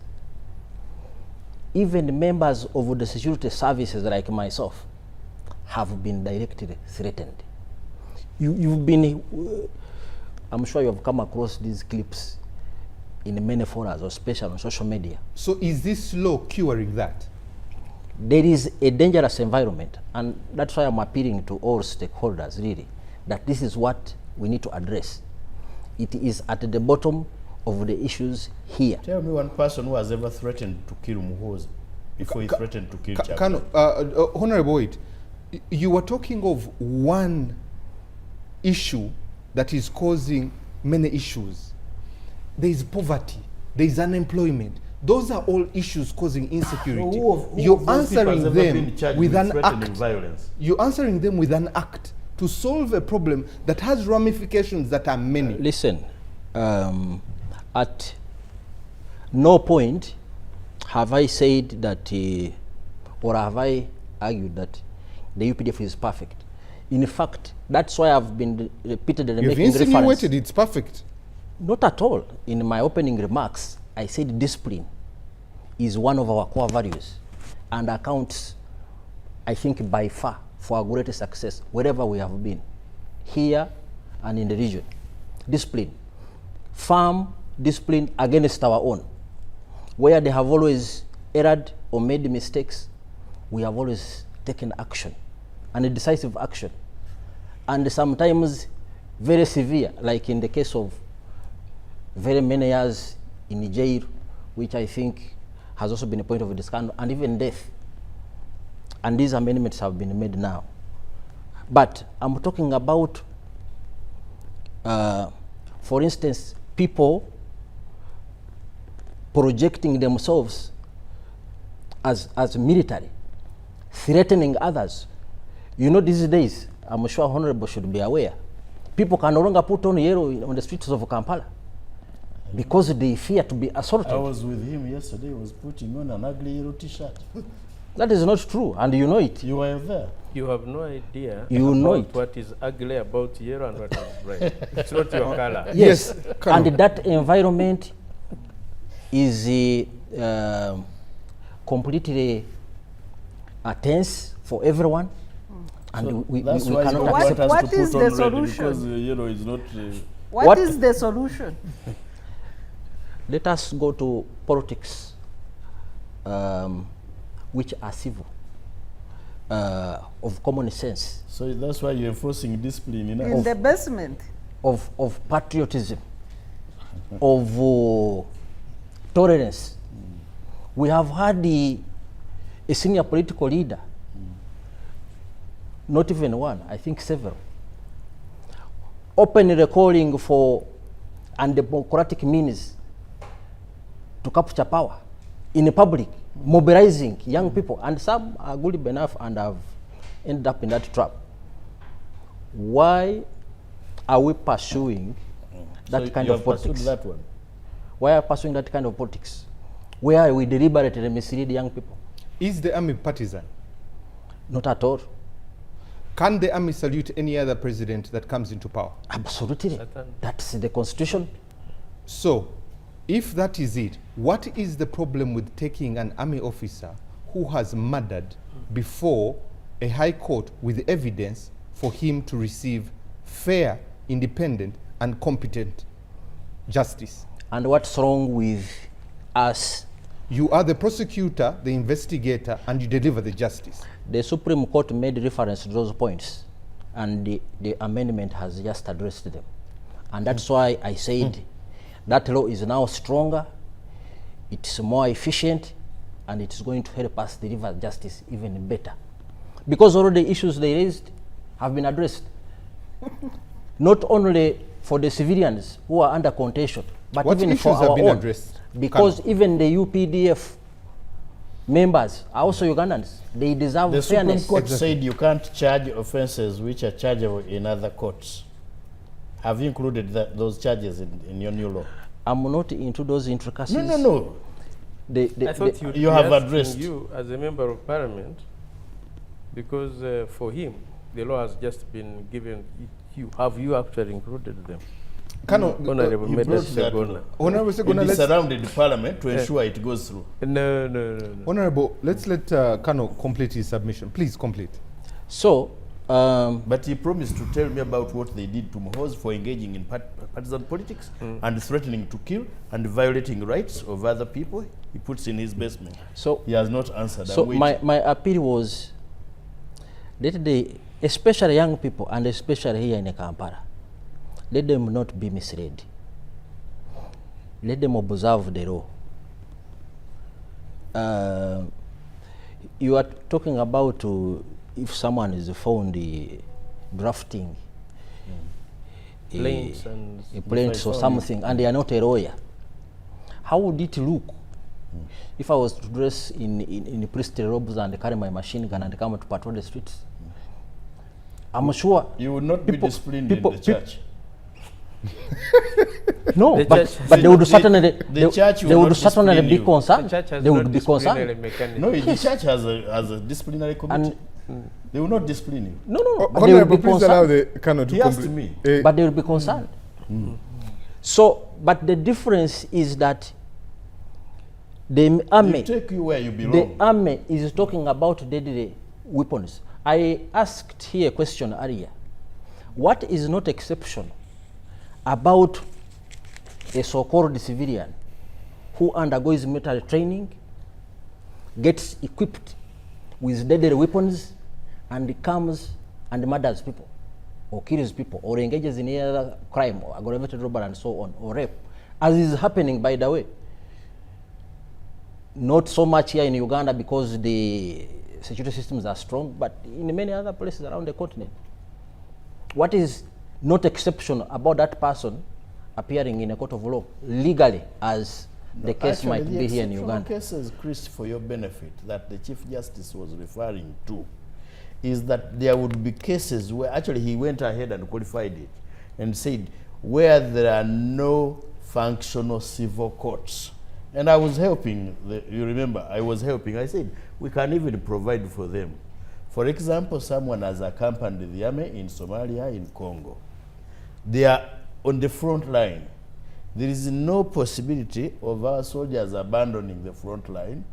Even members of the security services like myself have been directly threatened. You've been, I'm sure you have come across these clips in many forums, especially on social media. So is this law curing that? There is a dangerous environment, and that's why I'm appealing to all stakeholders, really, that this is what we need to address. It is at the bottom of the issues here. Tell me one person who has ever threatened to kill Muhoozi before he threatened to kill Chapman. Honorable Wade, you were talking of one issue that is causing many issues. There is poverty, there is unemployment. Those are all issues causing insecurity. You're answering them with an act. Violence? You're answering them with an act to solve a problem that has ramifications that are many. Listen, at no point have I said that, or have I argued that the UPDF is perfect. In fact, that's why I've been repeatedly making reference. You've insinuated it's perfect. Not at all. In my opening remarks, I said discipline is one of our core values and accounts, I think, by far for our greatest success wherever we have been, here and in the region. Discipline, firm discipline against our own. Where they have always erred or made mistakes, we have always taken action, and a decisive action, and sometimes very severe, like in the case of very many years in jail, which I think has also been a point of discussion, and even death. And these amendments have been made now. But I'm talking about, for instance, people projecting themselves as military, threatening others. You know, these days, I'm sure Honorable should be aware, people can no longer put on yellow on the streets of Kampala because they fear to be assaulted. I was with him yesterday. He was putting on an ugly yellow T-shirt. That is not true, and you know it. You were there. You have no idea You know about it. what is ugly about yellow and what is bright. It's not your color. Yes, and that environment is completely tense for everyone, and So we that's why cannot you want accept. us What to is put the on red solution? because yellow is not. What is the solution? Let us go to politics, which are civil, of common sense, So that's why you're enforcing discipline in In us. the basement. of patriotism, of tolerance. We have had a senior political leader, not even one, I think several, openly calling for undemocratic means to capture power in public, mobilizing young people, and some are good enough and have ended up in that trap. Why are we pursuing that kind you of have pursued politics? that one. Why are we pursuing that kind of politics? Where we deliberately mislead young people? Is the army partisan? Not at all. Can the army salute any other president that comes into power? Absolutely. Certainly. That's the constitution. So, if that is it, what is the problem with taking an army officer who has murdered before a high court with evidence for him to receive fair, independent, and competent justice? And what's wrong with us? You are the prosecutor, the investigator, and you deliver the justice. The Supreme Court made reference to those points, and the amendment has just addressed them. And that's why I said that law is now stronger, it's more efficient, and it's going to help us deliver justice even better. Because all the issues they raised have been addressed. Not only for the civilians who are under contention, but what even issues for have our been own. addressed? Because even the UPDF members are also Ugandans. They deserve The fairness. Supreme Court said you can't charge offenses which are chargeable in other courts. Have you included those charges in your new law? I'm not into those intricacies. No. I thought you have addressed. You as a member of parliament, because for him, the law has just been given. Have you actually included them? Honorable Medared Ssegona. Honorable Ssegona, It let's surrounded the parliament to ensure it goes through. No. Honorable, let's let Kano complete his submission. Please complete. So, But he promised to tell me about what they did to Mohoz for engaging in partisan politics and threatening to kill and violating rights of other people. He puts in his basement. so, He has not answered. so I'm my, waiting. my appeal was, let they, especially young people, and especially here in Kampala, let them not be misled. Let them observe the law. You are talking about if someone is found drafting Plaints and a plaints or something, and they are not a lawyer. How would it look if I was to dress in priestly robes and carry my machine gun and come to patrol the streets? I'm sure You would not be disciplined in the church. No, The but church- they would certainly the church will they would not certainly discipline be you. concerned. The church has They no would be disciplinary concerned. mechanism. No, the church has a disciplinary committee. They will not discipline you. No, but they would Honorable, be please allow concerned. the Kano to He asked complete. me. But they will be concerned. So, but the difference is that the They army, take you where you the belong. army is talking about deadly weapons. I asked here a question earlier. What is not exceptional about a so-called civilian who undergoes military training, gets equipped with deadly weapons, and comes and murders people, or kills people, or engages in any other crime, or aggravated robbery, and so on, or rape, as is happening, by the way. Not so much here in Uganda because the security systems are strong, but in many other places around the continent. What is not exceptional about that person appearing in a court of law legally, as the case Actually, might the be here in exceptional Uganda? cases, Chris, for your benefit, that the Chief Justice was referring to, is that there would be cases where actually he went ahead and qualified it and said where there are no functional civil courts. And I was helping, you remember, I was helping. I said, we can even provide for them. For example, someone has accompanied the army in Somalia, in Congo. They are on the front line. There is no possibility of our soldiers abandoning the front line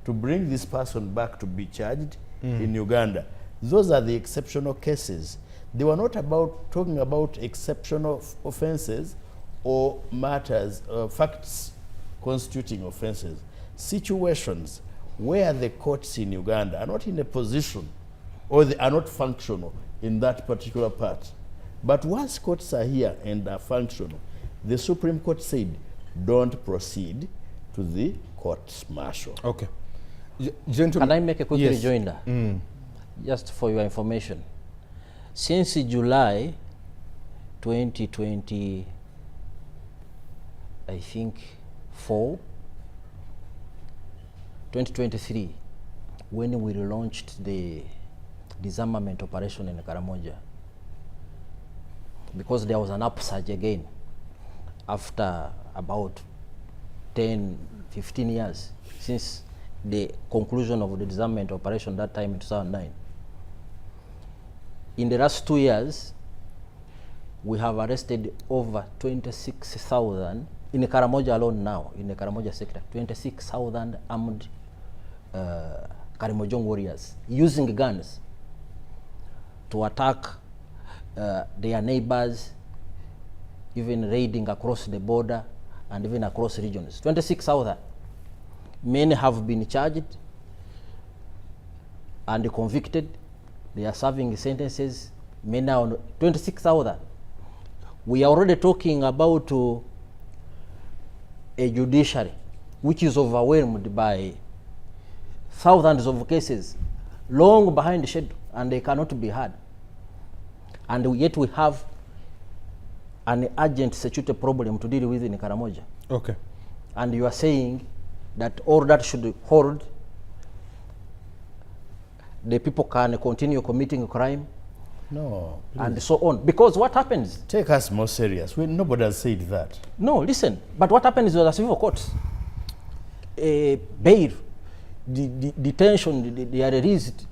to bring this person back to be charged in Uganda. Those are the exceptional cases. They were not about talking about exceptional offenses or matters, facts constituting offenses. Situations where the courts in Uganda are not in a position or they are not functional in that particular part. But once courts are here and are functional, the Supreme Court said, don't proceed to the court-martial. Okay. Gentlemen. Can I make a quick Yes. rejoinder? Just for your information. Since July 2020, I think 2023, when we launched the disarmament operation in Karamoja, because there was an upsurge again after about 10, 15 years since the conclusion of the disarmament operation that time in 2009. In the last 2 years, we have arrested over 26,000 in Karamoja alone now, in the Karamoja sector, 26,000 armed Karimojong warriors using guns to attack their neighbors, even raiding across the border and even across regions. 26,000. Many have been charged and convicted. They are serving sentences. Many are on 26,000. We are already talking about a judiciary which is overwhelmed by thousands of cases, long behind the schedule, and they cannot be heard. And yet we have an urgent security problem to deal with in Karamoja. Okay. And you are saying that all that should hold, the people can continue committing crime No, and so on. Because what happens? take us more serious. Nobody has said that. No, listen. But what happens with the civil courts? Bail, detention, they are released.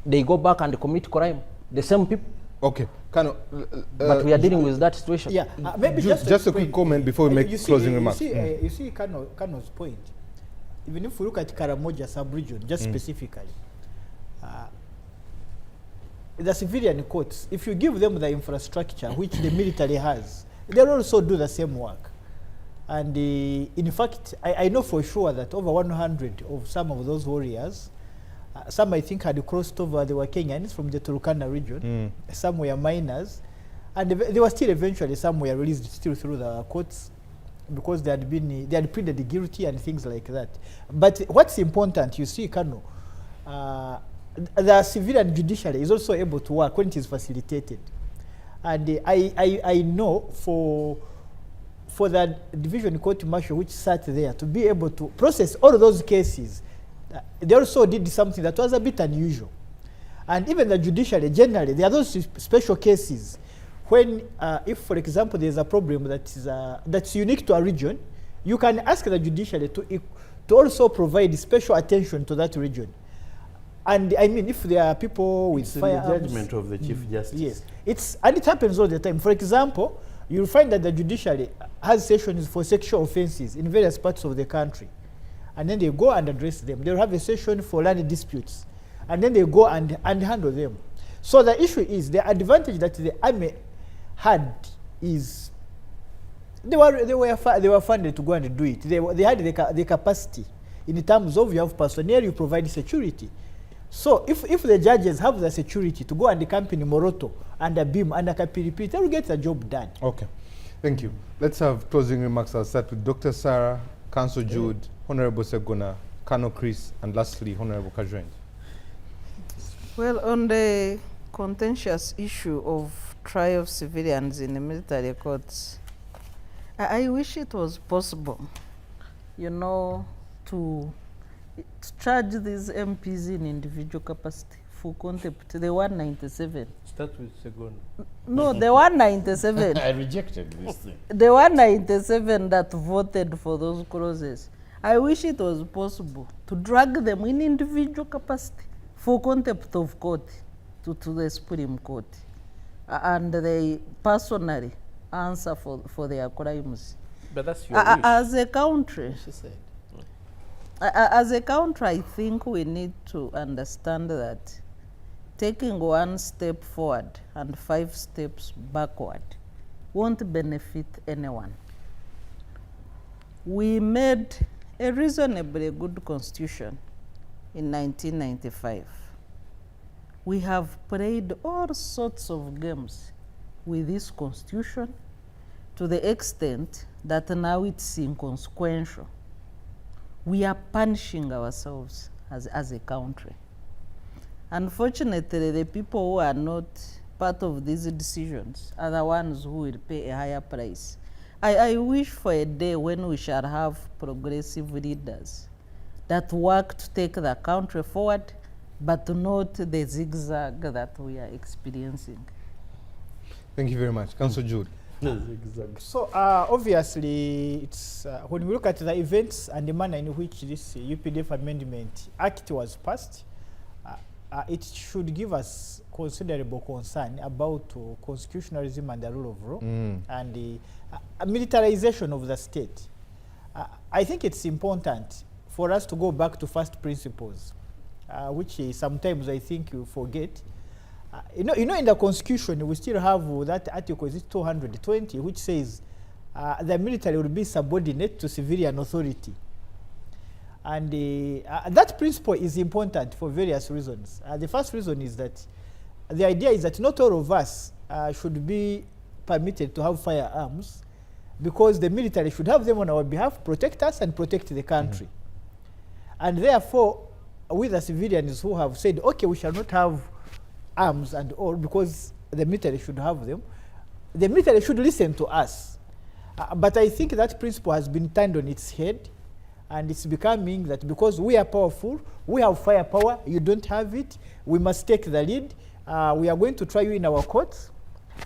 They go back and commit crime. The same people. Okay. But we are dealing with that situation. Yeah, maybe just to a explain. quick comment before we make You see, closing remarks. You see Kano's point. Even if we look at Karamoja sub-region, just specifically, the civilian courts, if you give them the infrastructure which the military has, they'll also do the same work. And in fact, I know for sure that over 100 of some of those warriors, some I think had crossed over, they were Kenyans from the Turkana region, some were minors, and they were still eventually, some were released still through the courts because they had pleaded guilty and things like that. But what's important, you see, Kano, the civilian judiciary is also able to work when it is facilitated. And I know for the division court martial which sat there to be able to process all of those cases, they also did something that was a bit unusual. And even the judiciary generally, there are those special cases when, if for example there's a problem that's unique to a region, you can ask the judiciary to also provide special attention to that region. And I mean, if there are people with firearms, the judgment of the Chief Justice. Yes, and it happens all the time. For example, you'll find that the judiciary has sessions for sexual offenses in various parts of the country. And then they go and address them. They'll have a session for land disputes. And then they go and handle them. So the issue is, the advantage that the army had is they were funded to go and do it. They had the capacity. In terms of, you have personnel, you provide security. So if the judges have the security to go and accompany Moroto and a BIM and a Kapiripi, they will get the job done. Okay. Thank you. Let's have closing remarks. I'll start with Dr. Sarah, Council Jude, Honorable Ssegona, Colonel Chris, and lastly, Honorable Kajweng. Well, on the contentious issue of trial of civilians in the military courts, I wish it was possible, you know, to charge these MPs in individual capacity for contempt. The 197. Start with Ssegona. No, the 197. I rejected this thing. The 197 that voted for those clauses. I wish it was possible to drag them in individual capacity for contempt of court to the Supreme Court. And they personally answer for their crimes. But that's your wish. As a country, She said. as a country, I think we need to understand that taking one step forward and 5 steps backward won't benefit anyone. We made a reasonably good constitution in 1995. We have played all sorts of games with this constitution to the extent that now it's inconsequential. We are punishing ourselves as a country. Unfortunately, the people who are not part of these decisions are the ones who will pay a higher price. I wish for a day when we shall have progressive leaders that work to take the country forward, but not the zigzag that we are experiencing. Thank you very much. Council Jude. So obviously, it's when we look at the events and the manner in which this UPDF Amendment Act was passed, it should give us considerable concern about constitutionalism and the rule of law and the militarization of the state. I think it's important for us to go back to first principles, which sometimes I think you forget. You know, in the Constitution, we still have that article, is it 220, which says the military will be subordinate to civilian authority. And that principle is important for various reasons. The first reason is that the idea is that not all of us should be permitted to have firearms, because the military should have them on our behalf, protect us and protect the country. And therefore, we the civilians who have said, okay, we shall not have arms and all because the military should have them, the military should listen to us. But I think that principle has been turned on its head, and it's becoming that because we are powerful, we have firepower, you don't have it, we must take the lead. We are going to try you in our courts,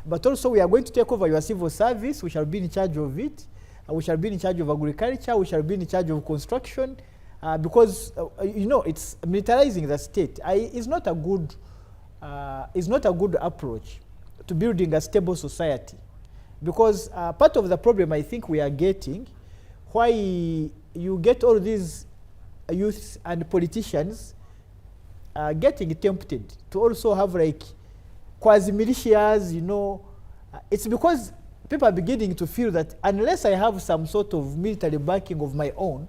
but also we are going to take over your civil service, we shall be in charge of it, we shall be in charge of agriculture, we shall be in charge of construction, because you know, it's militarizing the state. It's not a good approach to building a stable society, because part of the problem I think we are getting, why you get all these youths and politicians getting tempted to also have like quasi-militias, you know, it's because people are beginning to feel that unless I have some sort of military backing of my own,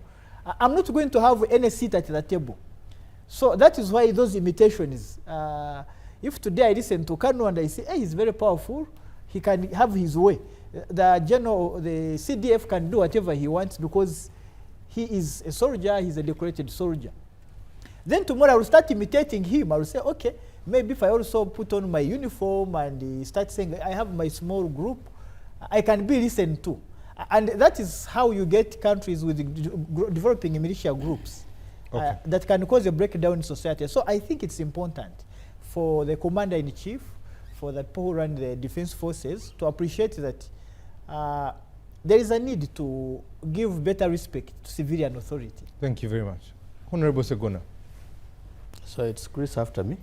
I'm not going to have any seat at the table. So that is why those imitations, if today I listen to Kanu and I say, hey, he's very powerful, he can have his way. The CDF can do whatever he wants because he is a soldier, he's a decorated soldier. Then tomorrow I will start imitating him. I will say, okay, maybe if I also put on my uniform and start saying, I have my small group, I can be listened to. And that is how you get countries with developing militia groups that can cause a breakdown in society. So I think it's important for the commander-in-chief, for the people who run the defense forces, to appreciate that there is a need to give better respect to civilian authority. Thank you very much. Honorable Ssegona. So it's Chris after me.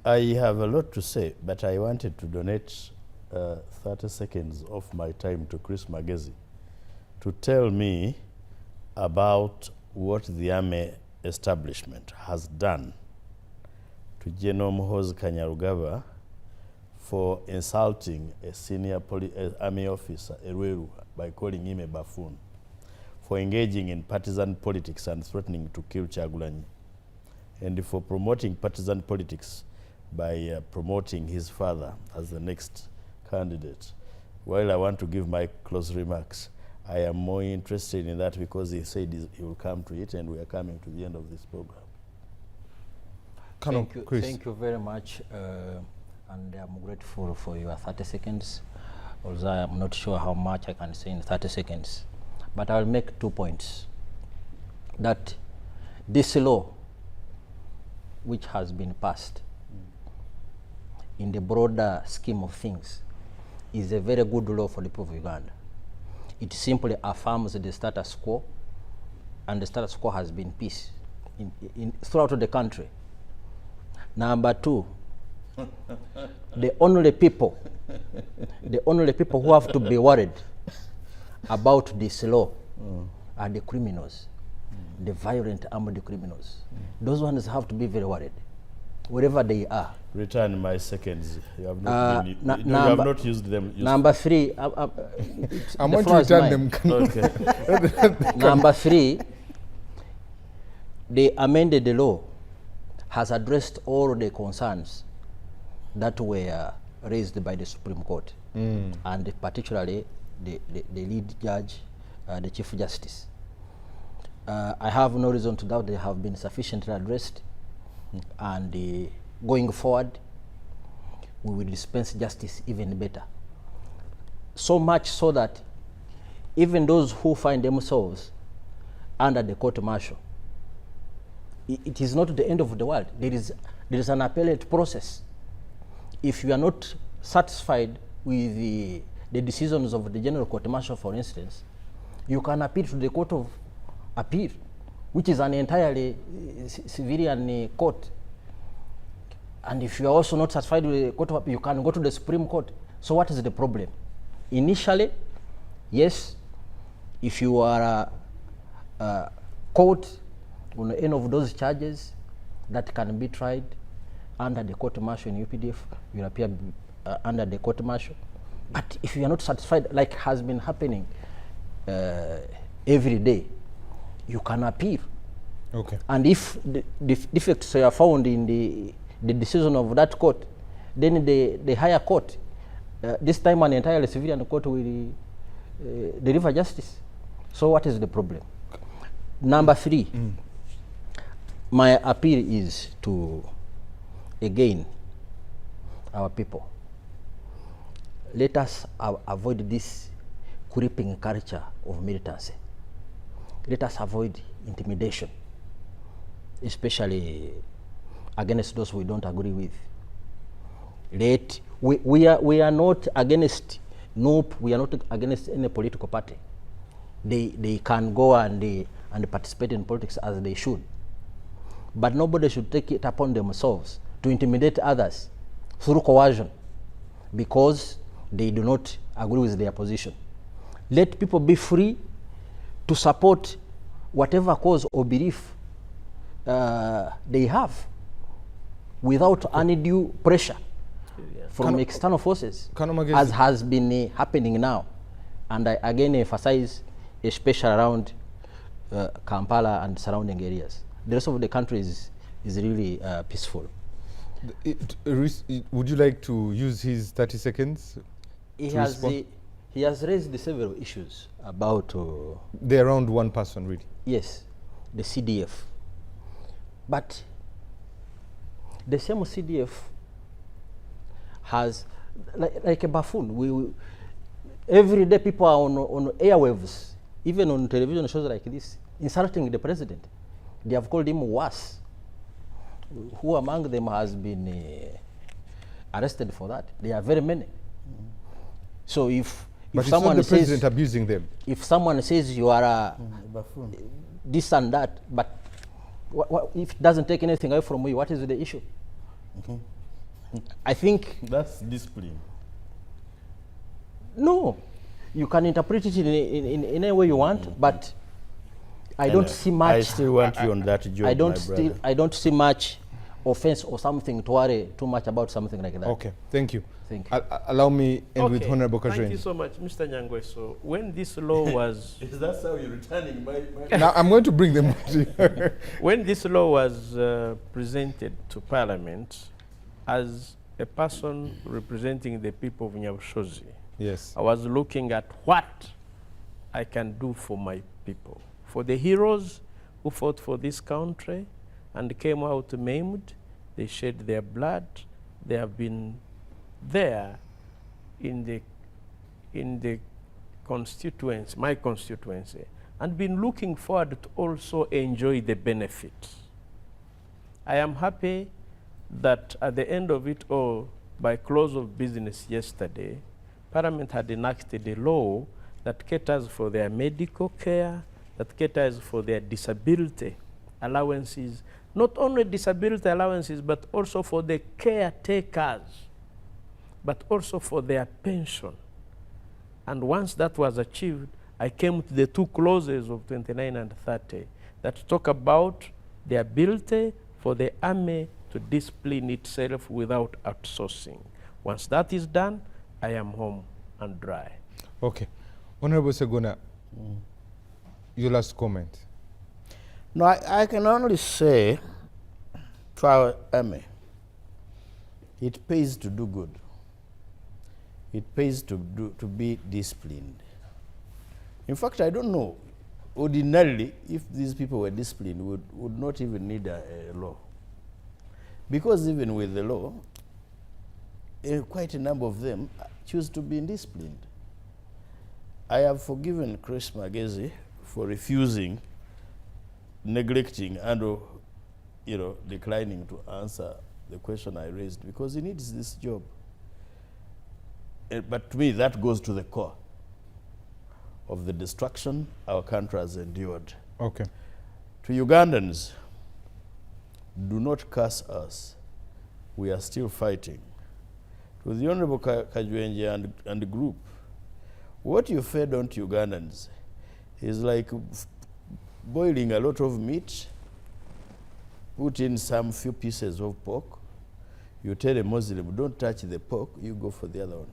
I have a lot to say, but I wanted to donate 30 seconds of my time to Chris Magezi to tell me about what the army establishment has done to General Muhoozi Kainerugaba for insulting a senior army officer, Erweru, by calling him a buffoon, for engaging in partisan politics and threatening to kill Kyagulanyi, and for promoting partisan politics by promoting his father as the next candidate. While I want to give my close remarks, I am more interested in that because he said he will come to it, and we are coming to the end of this program. Thank you very much, and I'm grateful for your 30 seconds. Although I'm not sure how much I can say in 30 seconds, but I'll make 2 points. That this law, which has been passed, in the broader scheme of things, is a very good law for the people of Uganda. It simply affirms the status quo, and the status quo has been peace throughout the country. Number two, the only people who have to be worried about this law are the criminals, the violent armed criminals. Those ones have to be very worried, wherever they are. Return my seconds. You have not, you have not used them. Number three, I want to return them. Okay. Number three, the amended law has addressed all the concerns that were raised by the Supreme Court, and particularly the lead judge, the Chief Justice. I have no reason to doubt they have been sufficiently addressed, and going forward, we will dispense justice even better. So much so that even those who find themselves under the court-martial, it is not the end of the world. There is an appellate process. If you are not satisfied with the decisions of the General Court-Martial, for instance, you can appeal to the Court of Appeal, which is an entirely civilian court. And if you are also not satisfied with the Court of Appeal, you can go to the Supreme Court. So what is the problem? Initially, yes, if you are caught on any of those charges that can be tried under the court martial in UPDF, you will appear under the court martial. But if you are not satisfied, like has been happening every day, you can appeal. Okay. And if the defects are found in the decision of that court, then the higher court, this time an entirely civilian court, will deliver justice. So what is the problem? Number 3, my appeal is to, again, our people. Let us avoid this creeping culture of militancy. Let us avoid intimidation, especially against those we don't agree with. We are not against, nope, we are not against any political party. They can go and participate in politics as they should. But nobody should take it upon themselves to intimidate others through coercion because they do not agree with their position. Let people be free to support whatever cause or belief they have without undue pressure from external forces, as has been happening now. And I again emphasize, especially around Kampala and surrounding areas. The rest of the country is really peaceful. Would you like to use his 30 seconds? He has raised several issues about... they're around one person, really? Yes, the CDF. But the same CDF has, like a buffoon, every day people are on airwaves, even on television shows like this, insulting the president. They have called him worse. Who among them has been arrested for that? There are very many. So if someone not the says, president abusing them. If someone says you are a this and that, but if it doesn't take anything away from you, what is the issue? I think that's discipline. No, you can interpret it in any way you want, but I don't see much. I still want you on that job, I don't see much offense or something to worry too much about something like that. Okay, thank you. Thank you. Allow me end with Honorable Kajwin. Thank you so much, Mr. Nyangwe. So when this law was... Is that how you're returning my Now I'm going to bring them to you. When this law was presented to Parliament, as a person representing the people of Nyabushozi, yes, I was looking at what I can do for my people, for the heroes who fought for this country and came out maimed. They shed their blood. They have been there in the constituency, my constituency, and been looking forward to also enjoy the benefits. I am happy that at the end of it all, by close of business yesterday, Parliament had enacted a law that caters for their medical care, that caters for their disability allowances, not only disability allowances, but also for the caretakers, but also for their pension. And once that was achieved, I came to the 2 clauses of 29 and 30 that talk about the ability for the army to discipline itself without outsourcing. Once that is done, I am home and dry. Okay. Honorable Ssegona, your last comment. No, I can only say to our army, it pays to do good. It pays to be disciplined. In fact, I don't know, ordinarily, if these people were disciplined, would not even need a law. Because even with the law, quite a number of them choose to be indisciplined. I have forgiven Chris Magezi for refusing, neglecting, and declining to answer the question I raised because he needs this job. But to me, that goes to the core of the destruction our country has endured. Okay. To Ugandans, do not curse us we are still fighting. To the Honorable Kajwenje and the group, what you fed on to Ugandans is like boiling a lot of meat, put in some few pieces of pork. You tell a Muslim, don't touch the pork, you go for the other one.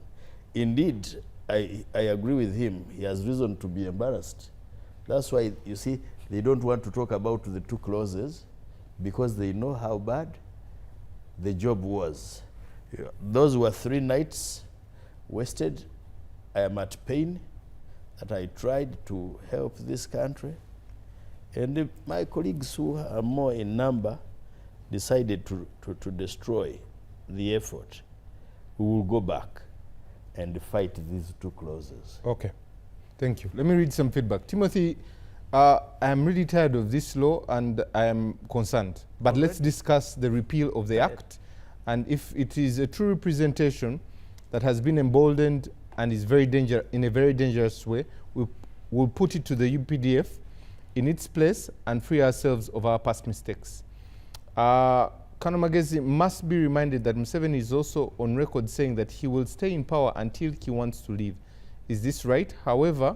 Indeed, I agree with him. He has reason to be embarrassed. That's why, you see, they don't want to talk about the 2 clauses because they know how bad the job was. Those were 3 nights wasted. I am at pain that I tried to help this country. And my colleagues who are more in number decided to destroy the effort. We will go back and fight these 2 clauses. Okay, thank you. Let me read some feedback. Timothy, I am really tired of this law and I am concerned. But Okay. let's discuss the repeal of the act. And if it is a true representation that has been emboldened and is in a very dangerous way, we'll put it to the UPDF in its place and free ourselves of our past mistakes. Kano Magezi must be reminded that Museveni is also on record saying that he will stay in power until he wants to leave. Is this right? However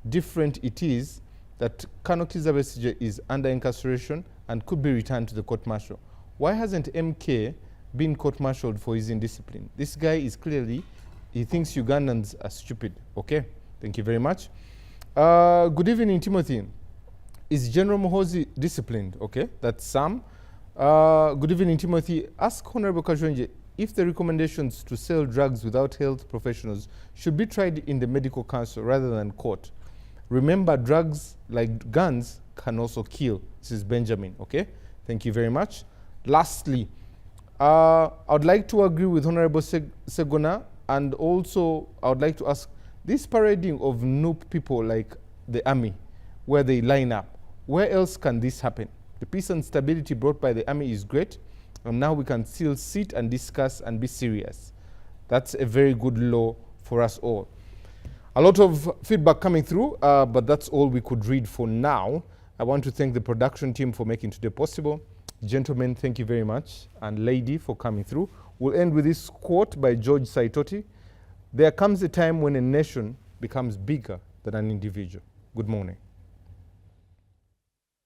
different it is that Kano Kizza Besigye is under incarceration and could be returned to the court-martial. Why hasn't MK been court-martialed for his indiscipline? This guy is clearly, he thinks Ugandans are stupid. Okay, thank you very much. Good evening, Timothy. Is General Muhoozi disciplined? Okay, that's Sam. Good evening, Timothy. Ask Honorable Kajwenje if the recommendations to sell drugs without health professionals should be tried in the medical council rather than court. Remember, drugs like guns can also kill. This is Benjamin, okay? Thank you very much. Lastly, I would like to agree with Honorable Ssegona, and also I would like to ask, this parading of noob people like the army, where they line up, where else can this happen? The peace and stability brought by the army is great, and now we can still sit and discuss and be serious. That's a very good law for us all. A lot of feedback coming through, but that's all we could read for now. I want to thank the production team for making today possible. Gentlemen, thank you very much, and lady for coming through. We'll end with this quote by George Saitoti. There comes a time when a nation becomes bigger than an individual. Good morning.